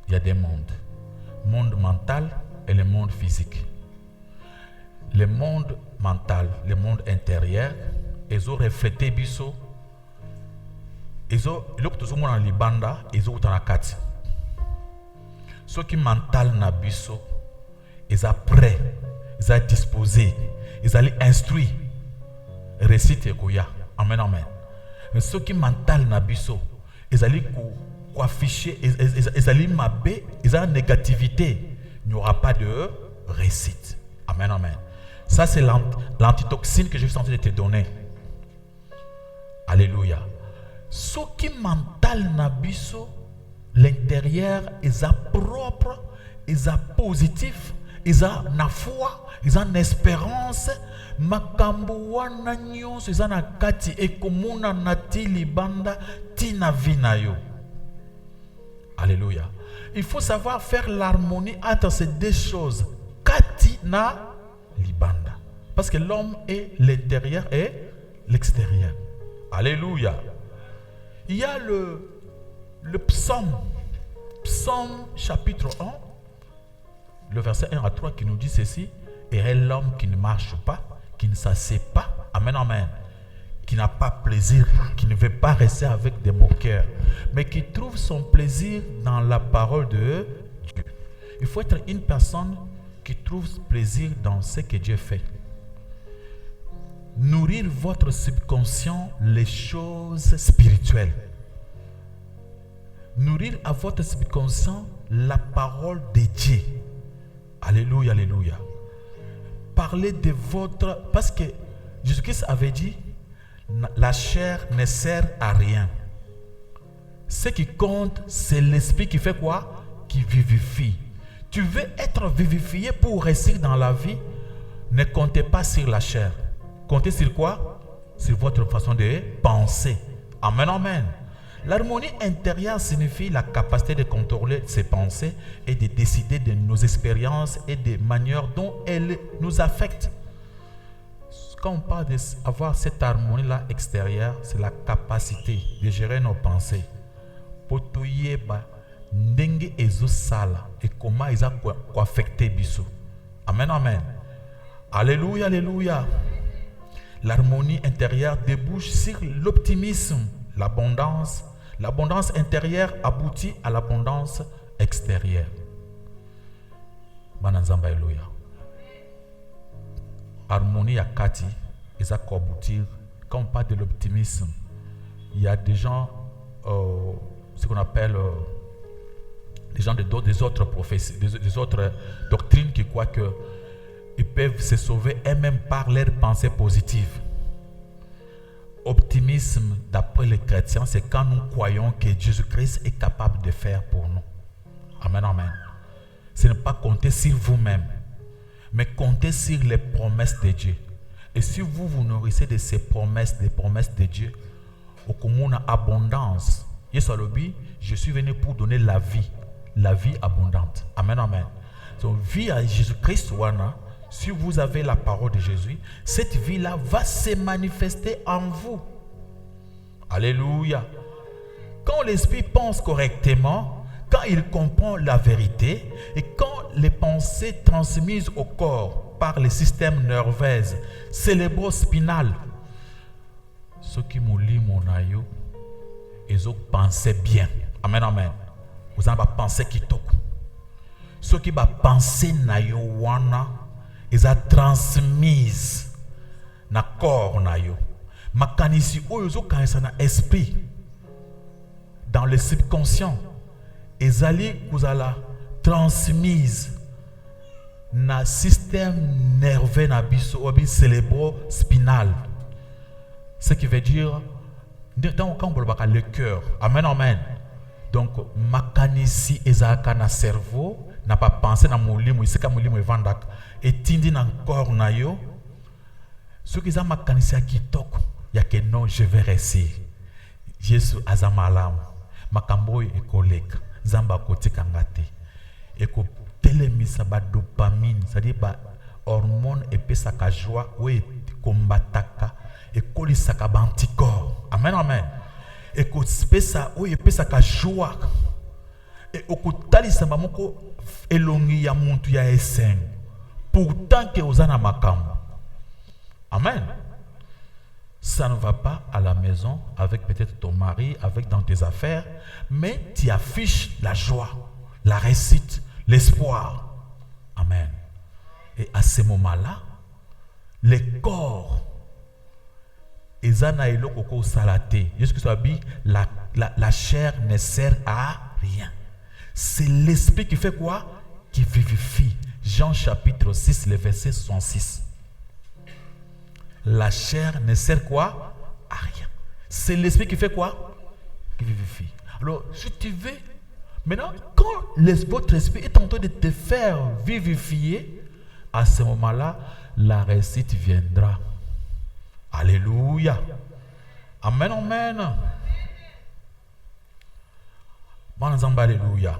Il y a des mondes. Le monde mental et le monde physique. Le monde mental, le monde intérieur, ils ont reflété biso. Ils ont dans libanda, ils ont dans kati. Ceux qui mental na biso, ils sont prêts, ils sont disposés, ils sont instruits. Réciter koya. Amen, amen. Mais ceux qui mental na biso, ils sont affichés, ils sont mabé, ils ont négativité. Il n'y aura pas de réussite. Amen, amen. Ça, c'est l'antitoxine que je suis en train de te donner. Alléluia. Ce qui mental na biso, l'intérieur, ils ont propre, ils ont positif, ils ont na foi, ils ont une espérance. Makambo wana nyonso ils ont na kati ekomuna na ti libanda tina vinayo. Alléluia. Il faut savoir faire l'harmonie entre ces deux choses. Kati na libanda. Parce que l'homme est l'intérieur et l'extérieur. Alléluia. Il y a le psaume chapitre 1, le verset 1 à 3 qui nous dit ceci. Et l'homme qui ne marche pas, qui ne s'assied pas, amen, amen, qui n'a pas plaisir, qui ne veut pas rester avec des moqueurs, mais qui trouve son plaisir dans la parole de Dieu. Il faut être une personne qui trouve plaisir dans ce que Dieu fait. Nourrir votre subconscient les choses spirituelles. Nourrir à votre subconscient la parole de Dieu. Alléluia, alléluia. Parler de votre... Parce que Jésus-Christ avait dit, la chair ne sert à rien. Ce qui compte, c'est l'esprit qui fait quoi? Qui vivifie. Tu veux être vivifié pour réussir dans la vie? Ne comptez pas sur la chair. Comptez sur quoi? Sur votre façon de penser. Amen, amen. L'harmonie intérieure signifie la capacité de contrôler ses pensées et de décider de nos expériences et des manières dont elles nous affectent. Quand on parle d'avoir cette harmonie-là extérieure, c'est la capacité de gérer nos pensées. Potoyeba, ndenge ezosala et comment ils ont affecté biso. Amen, amen. Alléluia, alléluia. L'harmonie intérieure débouche sur l'optimisme, l'abondance. L'abondance intérieure aboutit à l'abondance extérieure. Bananzamba, alléluia. Harmonie à Kati, ils ont aboutir. Quand on parle de l'optimisme, il y a des gens, ce qu'on appelle des gens des autres prophéties, des autres doctrines qui croient qu'ils peuvent se sauver eux-mêmes par leurs pensées positives. Optimisme, d'après les chrétiens, c'est quand nous croyons que Jésus-Christ est capable de faire pour nous. Amen, amen. Ce n'est pas compter sur vous-même, mais compter sur les promesses de Dieu. Et si vous nourrissez de ces promesses, des promesses de Dieu, au commun abondance. Je suis venu pour donner la vie abondante. Amen, amen. Donc, vie à Jésus-Christ, si vous avez la parole de Jésus, cette vie-là va se manifester en vous. Alléluia. Quand l'esprit pense correctement, quand il comprend la vérité et quand les pensées transmises au corps par le système nerveux cérébro-spinal, ceux qui m'ont lu mon aïe, ils ont pensé bien. Amen, amen. Vous avez pensé qui toque. Ceux qui ont pensé naïe wana, ils ont transmis na corps naïe. Makanisi oyo kanisa na esprit dans le subconscient. Ils allaient vous allez transmise na système nerveux na biso obi cérébro-spinal. Ce qui veut dire dans le cœur. Amen, amen. Donc makanisi ezaka na cerveau n'a pas pensé na molimo isika molimo evandak et tindi na corps na yo. Ce qui za makanisi kitoko ya que non je vais réussir. Jésus azamalam makambo ekoleka zamba kotika ngate eko telemisa ba dopamine, c'est-à-dire ba hormone epesa ka joie oui ekombataka ekolisaka banticorps. Amen, amen. Ekopesa oyo epesaka joie et okotalisa bamoko elongi ya muntu ya esengo pourtant que ozana makambo. Amen. Ça ne va pas à la maison avec peut-être ton mari, avec dans tes affaires, mais tu affiches la joie, la réussite, l'espoir. Amen. Et à ce moment-là, les corps, ezana eloko ko salaté. Juste que ça dit, la chair ne sert à rien. C'est l'esprit qui fait quoi? Qui vivifie. Jean chapitre 6, le verset 66. La chair ne sert quoi? À rien. C'est l'esprit qui fait quoi? Qui vivifie. Alors, si tu veux, maintenant, quand votre esprit est en train de te faire vivifier, à ce moment-là, la réussite viendra. Alléluia. Amen, amen. Alléluia.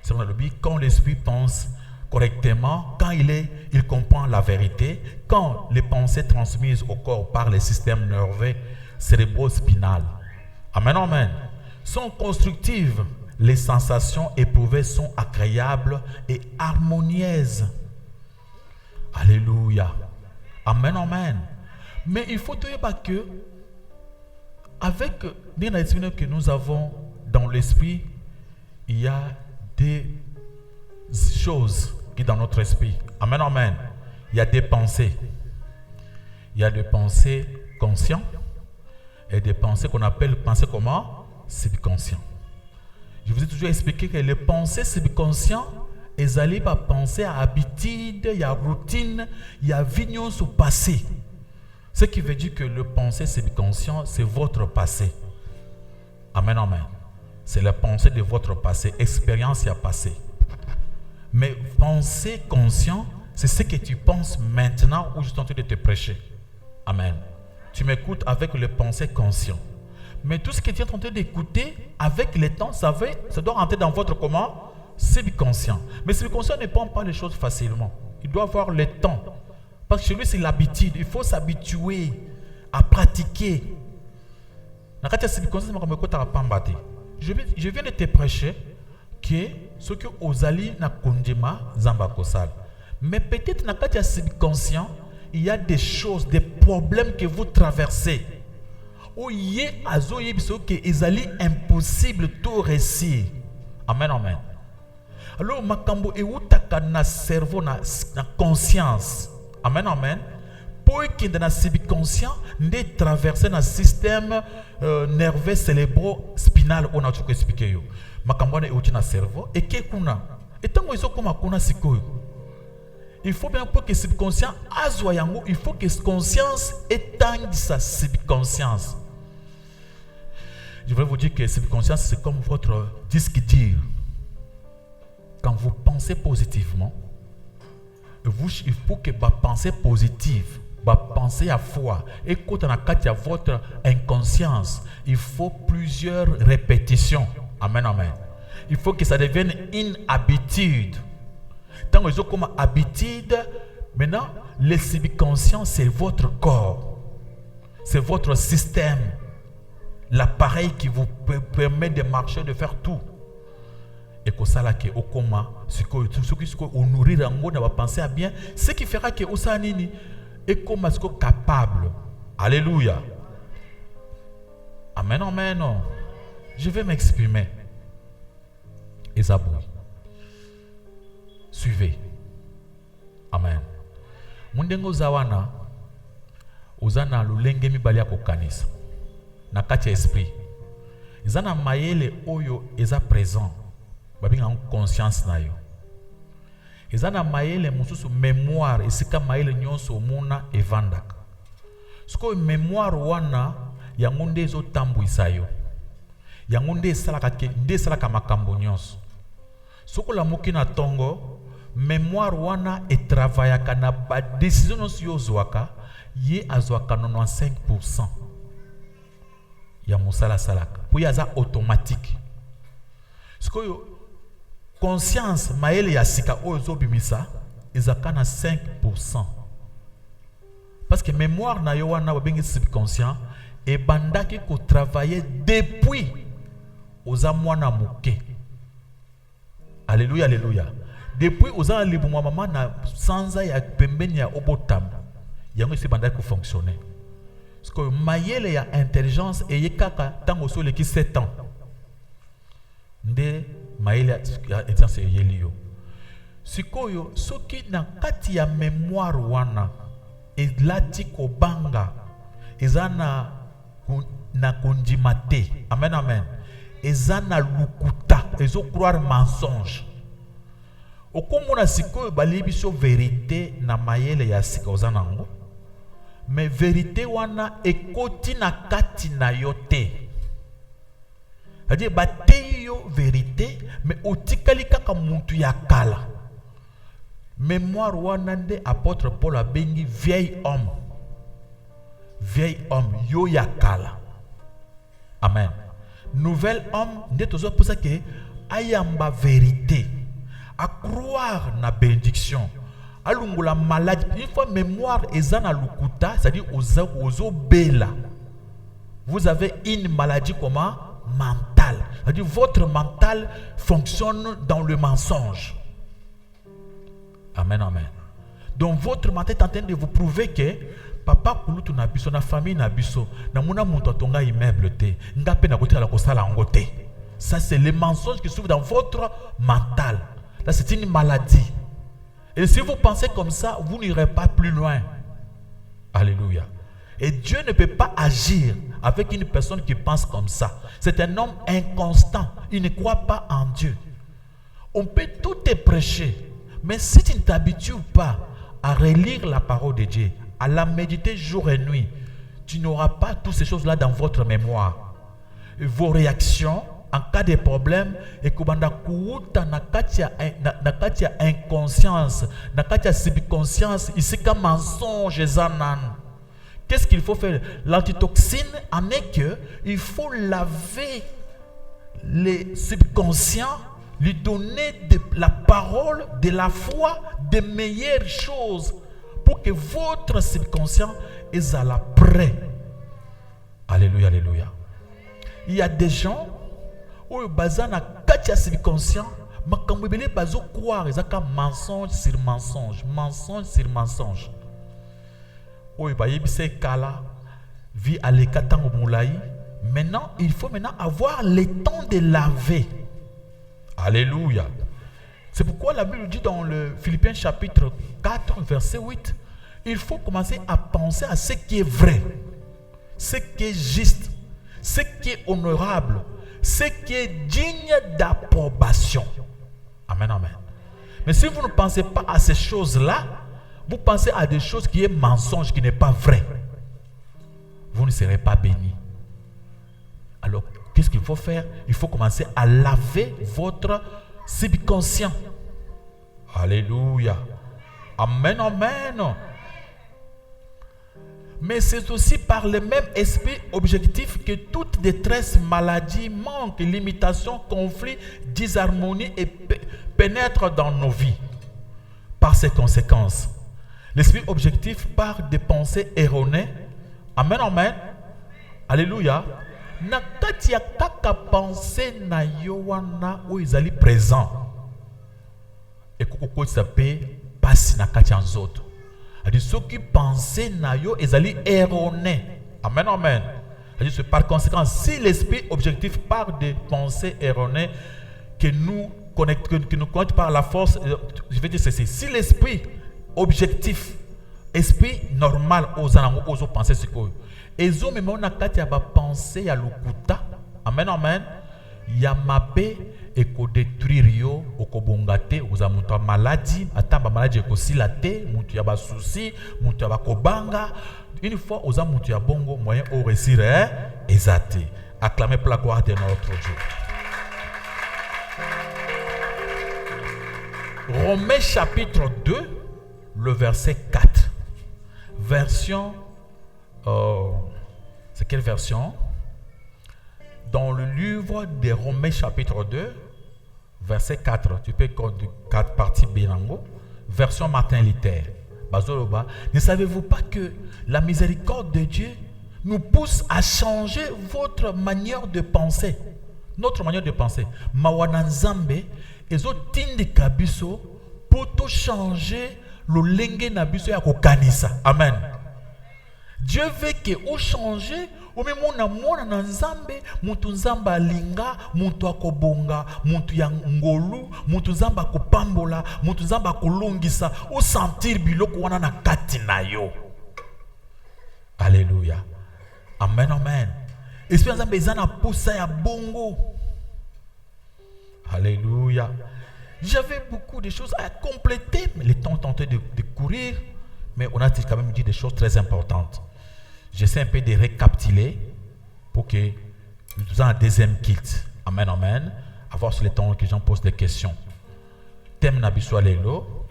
C'est vrai, quand l'esprit pense correctement, quand il comprend la vérité, quand les pensées transmises au corps par les systèmes nerveux cérébro-spinal, amen, amen, sont constructives, les sensations éprouvées sont agréables et harmonieuses. Alléluia. Amen, amen. Mais il faut dire que avec les que nous avons dans l'esprit, il y a des choses qui sont dans notre esprit. Amen, amen. Il y a des pensées. Il y a des pensées conscientes et des pensées qu'on appelle pensées comment? Subconscientes. Je vous ai toujours expliqué que les pensées subconscientes, elles allaient pas penser à habitude, il y a routine, il y a vignon au passé. Ce qui veut dire que le pensée subconscient, c'est votre passé. Amen, amen. C'est la pensée de votre passé, expérience à passé. Mais pensée conscient, c'est ce que tu penses maintenant où je suis en train de te prêcher. Amen. Tu m'écoutes avec les pensées conscientes. Mais tout ce que tu es en train d'écouter, avec le temps, ça doit rentrer dans votre comment? Subconscient. Mais subconscient ne prend pas les choses facilement. Il doit avoir le temps. Parce que chez lui, c'est l'habitude. Il faut s'habituer à pratiquer. Je viens de te prêcher que ce que Ozali na kondima zamba kosal. Mais peut-être dans le subconscient, il y a des choses, des problèmes que vous traversez. Où il y a que Ozali impossible tout réussir. Amen, amen. Alors, makambo e utaka na cerveau na conscience. Amen, amen. Pour que dans le subconscient, nous traverser dans le système nerveux cérébro-spinal, on a tout expliqué. Makambone est dans le cerveau et que kuna. Et tant que comme kuna siko. Il faut bien pour que le subconscient azoyango, il faut que la conscience éteigne sa subconscience. Je voudrais vous dire que le subconscient c'est comme votre disque dur. Quand vous pensez positivement, il faut que votre pensée positive, votre pensée à foi, et quand on a votre inconscience, il faut plusieurs répétitions. Amen, amen. Il faut que ça devienne une habitude. Tant que vous avez comme habitude, maintenant, le subconscient, c'est votre corps. C'est votre système. L'appareil qui vous permet de marcher, de faire tout. Et que ça là que au coma ce qui on nourrir en on va penser à bien ce qui fera que osanini est comme capable. Alléluia. Amen, amen. Je vais m'exprimer. Ezabou. Suivez. Amen. Mundengo zawana uzana lulenge mibali ya kokanisa na kati esprit. Ezana mayele oyo eza présent. Babinga conscience na yo. Ezana mayele mususu mémoire esika mayele nyonso muna evandaka. Siko mémoire wana yango nde ezotambwisa yo. Yango nde esalaka makambo nyonso. Soko la moki na tongo mémoire wana etravaillaka na ba décision nyonso yo ozwaka ye azwaka 95% ya mosala salaka. Po yaza automatique. Siko conscience maele ya sika ozo bimisa ezaka na 5%. Parce que mémoire na yo wana babengi subconscient et bandaki ko travailler depuis aux amwana muke. Alléluia, alléluia. Depuis aux ans libu maman na sanza ya pembeni ya obotam. Yango se bandaki ko fonctionner. Parce que mayele ya intelligence et yekaka tango so leki 7 ans. Nde mayele ya intelligence yeliyo. Sikoyo soki na kati ya mémoire wana elati kobanga ezana na kondimate. Amen, amen. Ezana lukuta ezo croire mensonge. Okomona sikoyo balibiso vérité na mayele ya sika ozanango. Mais vérité wana ekoti na kati na yote. C'est-à-dire bate yo vérité mais otikali kaka muntu ya kala. Mémoire wana nde apôtre Paul abengi vieil homme. Vieil homme yo ya kala. Amen. Nouvel homme nde tozo pour ça que ayamba vérité. À croire na bénédiction. Alungula maladie. Une fois mémoire ezana lukuta, c'est-à-dire ozo bela. Vous avez une maladie comment? Mentale. C'est-à-dire votre mental fonctionne dans le mensonge. Amen, amen. Donc votre mental est en train de vous prouver que papa kulutu na biso na famille na biso na muna muntu atonga immeuble te ngape na kote la kosala ngote. Ça c'est le mensonge qui se trouve dans votre mental. Là c'est une maladie. Et si vous pensez comme ça, vous n'irez pas plus loin. Alléluia. Et Dieu ne peut pas agir avec une personne qui pense comme ça. C'est un homme inconstant. Il ne croit pas en Dieu. On peut tout te prêcher. Mais si tu ne t'habitues pas à relire la parole de Dieu, à la méditer jour et nuit, tu n'auras pas toutes ces choses-là dans votre mémoire. Et vos réactions en cas de problème, et que banda kuuta na katia inconscience, na katia subconscience, ici comme mensonge zanan. Qu'est-ce qu'il faut faire? L'antitoxine en est que il faut laver les subconscients, lui donner de la parole, de la foi, de meilleures choses pour que votre subconscient est à la près. Alléluia, alléluia. Il y a des gens où bazana katia subconscient, makambo ebele bazo croire ezaka mensonge sur mensonge, mensonge sur mensonge. Oyo bayebise kala vie à l'ékatango moulaï. Maintenant, il faut avoir le temps de laver. Alléluia. C'est pourquoi la Bible dit dans le Philippiens chapitre 4 verset 8, il faut commencer à penser à ce qui est vrai, ce qui est juste, ce qui est honorable, ce qui est digne d'approbation. Amen, amen. Mais si vous ne pensez pas à ces choses-là, vous pensez à des choses qui est mensonge, qui n'est pas vrai, vous ne serez pas béni. Alors, qu'est-ce qu'il faut faire? Il faut commencer à laver votre subconscient. Alléluia. Amen, amen. Mais c'est aussi par le même esprit objectif que toute détresse, maladie, manque, limitation, conflit, disharmonie et pénètre dans nos vies. Par ses conséquences, l'esprit objectif part des pensées erronées. Amen, amen. Alléluia. Na kati ya kaka pensée na yo wana o ezali présent. Et koko sape passe na kati ya nzoto. C'est ceux qui pensent na yo ezali erroné. Amen, amen. C'est par conséquent, si l'esprit objectif part des pensées erronées que nous connectent par la force, je vais dire ceci. Si l'esprit objectif, esprit normal aux pensées, c'est quoi? Et zo même on a kati ya ba pensée ya lukuta. Amen, amen. Ya mabe et ko détruire yo okobonga te oza mutu maladie atamba maladie ekosila te mutu ya ba souci mutu ya ba kobanga une fois oza mutu ya bongo moyen au réussir ezate. Acclamez pour la gloire de notre Dieu. Romains chapitre 2 le verset 4 version c'est quelle version? Dans le livre de Romains chapitre 2, verset 4, tu peux 4 parties Benango, version Martin Luther. Ne savez-vous pas que la miséricorde de Dieu nous pousse à changer votre manière de penser? Notre manière de penser. Mawananzambe, ezo tindi kabiso, pour tout changer le lenge nabiso ya kokanisa. Amen. Dieu veut que vous changez, ou même mona na nzambe, mutu nzamba alinga, mutu akobonga, mutu ya ngolu, mutu nzamba akopambola, mutu nzamba akolongisa, ou sentir biloko wana na kati na yo. Alléluia. Amen, amen. Esprit nzambe ezana poussa ya bongo. Alléluia. J'avais beaucoup de choses à compléter, mais le temps tentait de courir, mais on a quand même dit des choses très importantes. J'essaie un peu de récapituler pour que nous ayons un deuxième kit. Amen, amen. Avoir sur le temps que les gens posent des questions. Thème Nabiswa Lelo.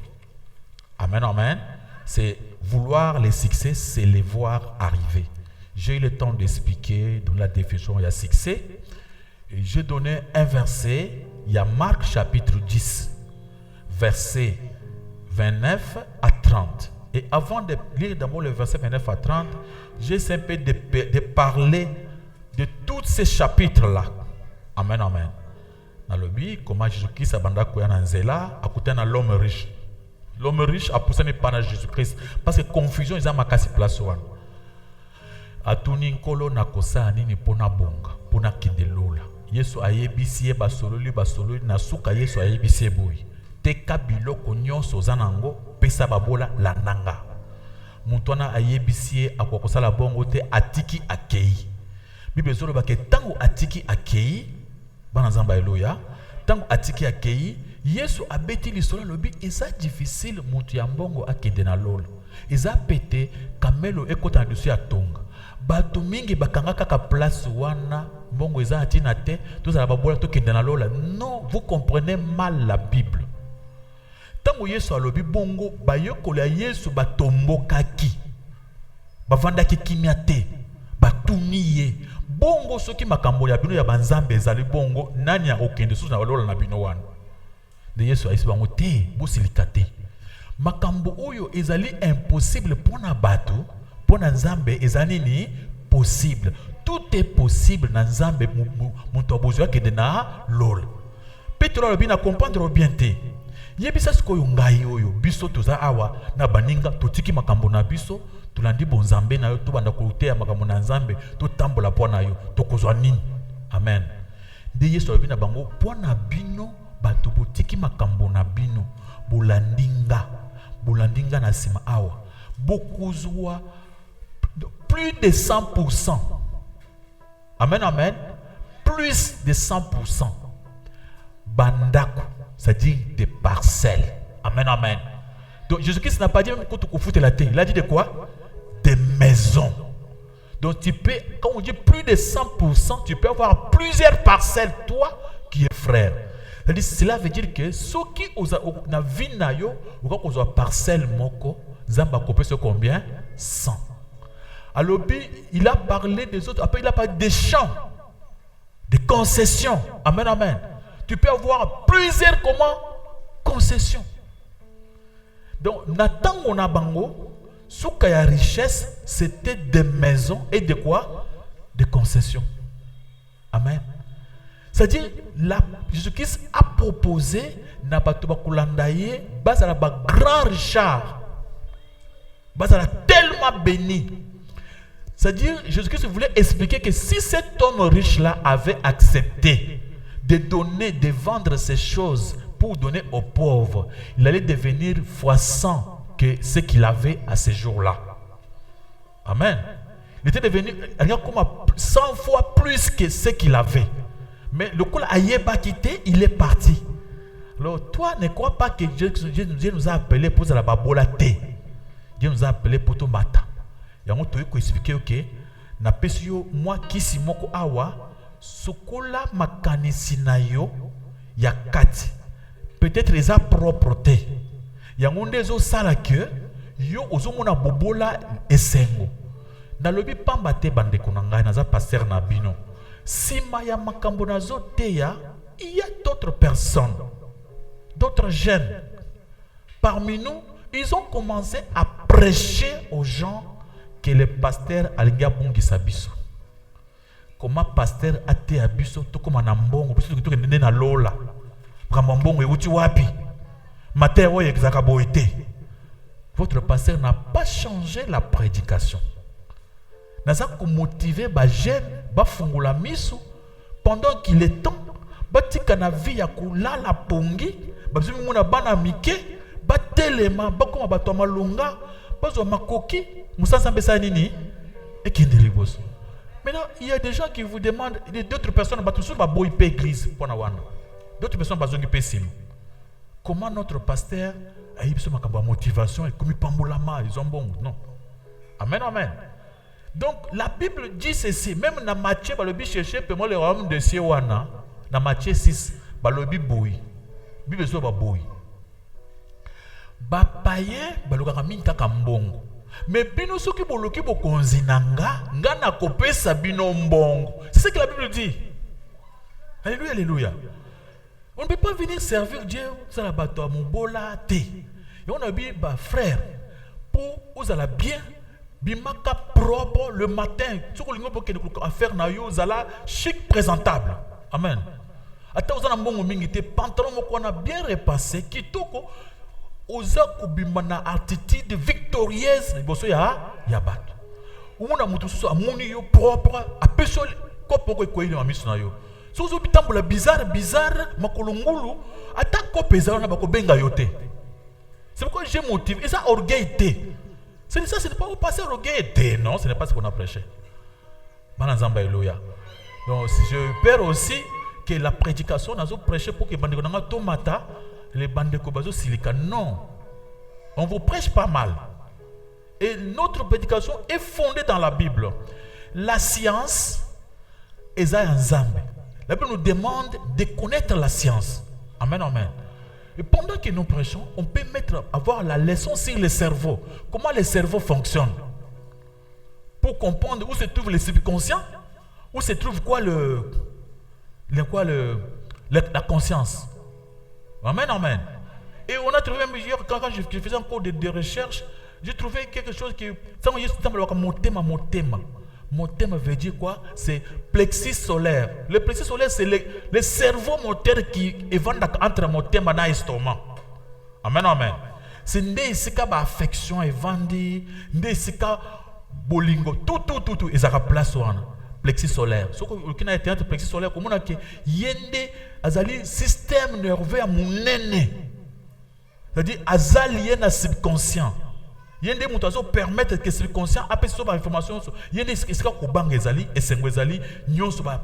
Amen, amen. C'est vouloir les succès, c'est les voir arriver. J'ai eu le temps d'expliquer dans la définition il y a succès. Et je donnais un verset. Il y a Marc chapitre 10, verset 29 à 30. Et avant de lire d'abord le verset 29 à 30, j'essaie un peu de parler de tous ces chapitres-là. Amen, amen. Dans le but, comment Jésus-Christ a banda koya na nzela, a côté na l'homme riche. L'homme riche a poussé ne pas na Jésus-Christ. Parce que confusion, ils ont makasi place wana. Atuni nkolo na kosa nini pona bonga, pona kindelola. Yesu ayebisi ye basololi na suka Yesu ayebisi boyi. Teka biloko nyonso zanango pesa babola landanga. Muntwana ayebisi akokosala bongo te atiki akei. Bible zolo ba ke tango atiki akei bana nzamba haleluya. Tango atiki akei Yesu abeti lisolo lobi eza difficile mutu ya mbongo akende na lolo. Eza pete kamelo ekota ndusu ya tonga. Bato mingi bakanga kaka place wana mbongo eza atina te tozala babola tokende na lola. Non, vous comprenez mal la Bible. Tango Yesu alobi bongo bayokolo ya Yesu batombokaki. Bavandaki kimia te. Batuni ye. Bongo soki makambo ya bino ya banzambe ezali bongo nani ya okende susu na lola na bino wana. De Yesu aisi bango te bosilika te. Makambo oyo ezali impossible pona bato. Pona nzambe ezali ni possible. Tout est possible na nzambe muto abozwa kende na lola. Petro alobi na comprendre bien te. Yebisa sikoyo ngai oyo biso toza awa na baninga totiki makambo na biso tulandi bonzambe na yo to banda koteya makambo na nzambe to tambola pona yo tokozwa nini. Amen. De Yesu alobi na bango pona bino bato botiki makambo na bino bolandinga na sima awa bokozwa plus de 100%. Amen, amen. Plus de 100%. Bandako, c'est-à-dire des parcelles. Amen, amen. Donc Jésus-Christ n'a pas dit même quand tu foutes la terre. Il a dit de quoi? Des maisons. Donc tu peux, quand on dit plus de 100%, tu peux avoir plusieurs parcelles, toi qui es frère. C'est-à-dire, cela veut dire que ceux qui ont na vie na yo, ou quand on a parcelle moko, zamba kopé sur combien? 100. Alors, il a parlé des autres. Après, il a parlé des champs, des concessions. Amen, amen. Tu peux avoir plusieurs concessions. Donc, Nathan Monabango, Soukaya richesse, c'était des maisons et de quoi? Des concessions. Amen. C'est-à-dire, Jésus-Christ a proposé Nabatoba Koulandaye, Bazala grand Richard, Bazala tellement béni. C'est-à-dire, Jésus-Christ voulait expliquer que si cet homme riche-là avait accepté de donner, de vendre ces choses pour donner aux pauvres, il allait devenir fois 100 que ce qu'il avait à ce jour-là. Amen. Il était devenu 100 fois plus que ce qu'il avait. Mais le coup a quitté, il est parti. Alors, toi, ne crois pas que Dieu nous a appelés pour la babolaté. Dieu nous a appelés pour tout matin. Et on t'a expliqué que na pesio moi kisi moko awa sokola makanisi na yo ya kati peut-être les a propreté ya ngonde zo sala que yo ozomona bobola esengo na lobi pamba te bande konanga na za pasteur na bino sima ya makambo na zo teya il y a d'autres personnes, d'autres jeunes parmi nous ils ont commencé à prêcher aux gens que le pasteur alingia bongisa biso. Comment pasteur a été à biso to comme na mbongo biso to kende na lola. Kama mbongo euti wapi? Matin oyo ezaka boité. Votre pasteur n'a pas changé la prédication. Naza ko motiver ba jeune ba fungula miso pendant qu'il est temps batika na vie ya kulala pongi ba bizumi mona bana mike ba telema ba koma ba to malunga ba zo makoki musasa mbesa nini ekende liboso. Maintenant, il y a des gens qui vous demandent, d'autres personnes, église, d'autres personnes, comment notre pasteur a eu ma motivation et comme ils ont bon. Non. Amen, amen. Donc, la Bible dit ceci, même dans Matthieu, le chercher, pour le royaume de Siwana, dans Matthieu 6, le boui. Bible soit boui. Paye, le minka kambongo. Mais bino soki boloki bokonzinanga ngana kopesa bino mbongo. C'est ce que la Bible dit. Alléluia, alléluia. On ne peut pas venir servir Dieu ça la bato mobola te. Et on a dit bah frère pour vous allez bien bimaka propre le matin. Ce que l'ingo pour faire na yo zala chic présentable. Amen. Ata vous allez mbongo mingi te pantalon moko na bien repassé kitoko. Oza kubimana attitude victorieuse liboso ya bato. Umuna mutu susu amuni yo propre apesol kopoko ekoyile mamiso na yo. So zo bitambola bizarre makolongulu ata kopeza na bakobenga yo te. C'est pourquoi j'ai motivé et ça orgueil te. C'est ça, ce n'est pas au passer orgueil te, non, ce n'est pas ce qu'on a prêché. Banazamba Eloya. Donc je peur aussi que la prédication n'a pas prêché pour que bandeko tomata les bandeko bazo silika. Non. On vous prêche pas mal. Et notre prédication est fondée dans la Bible. La science est un zambe. La Bible nous demande de connaître la science. Amen, amen. Et pendant que nous prêchons, on peut avoir la leçon sur le cerveau. Comment le cerveau fonctionne. Pour comprendre où se trouve le subconscient, où se trouve quoi la conscience. Amen, amen. Et on a trouvé, quand je faisais encore des recherches, j'ai trouvé quelque chose qui... Mon thème veut dire quoi? C'est plexus solaire. Le plexus solaire, c'est le cerveau moteur qui évente entre mon thème et l'estomac. Amen, amen. C'est une affection évendue, une bolingo, tout. Et ça a place au plexus solaire. Ce qui a été entre plexus solaire, comme on a dit, il y a un système nerveux à mon aîné. C'est-à-dire, azali na subconscient. Il y a des moutons qui permettent que le subconscient appelle sur l'information. Il y a des gens qui ont des ezali, et c'est ezali,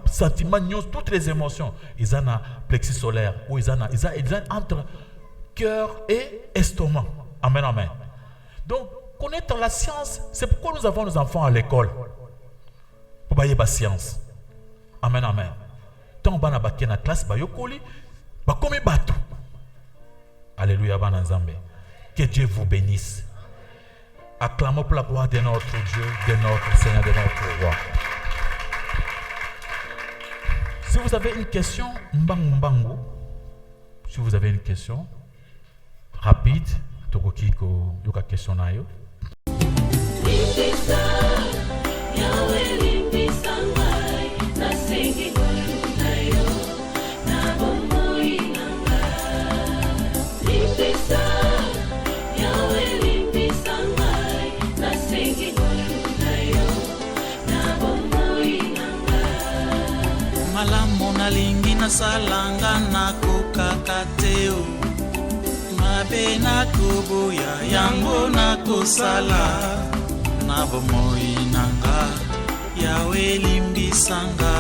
sentiments, toutes les émotions. Ils ont un plexus solaire, ou ils ont entre cœur et estomac. Amen, amen. Donc, connaître la science, c'est pourquoi nous avons nos enfants à l'école. Pour bailler la science. Amen, amen. Tant qu'on a baqué dans la classe, bayokoli, bakomi batou. Alléluia, banazambe. Que Dieu vous bénisse. Acclamons pour la gloire de notre Dieu, de notre Seigneur, de notre Roi. Si vous avez une question, si vous avez une question rapide, tokokiko yoka question na yo. Malamu nalingi nasalanga nakokaka te o mabe nakoboya yango nakosala na bomoi nanga yawe limbisa ngai.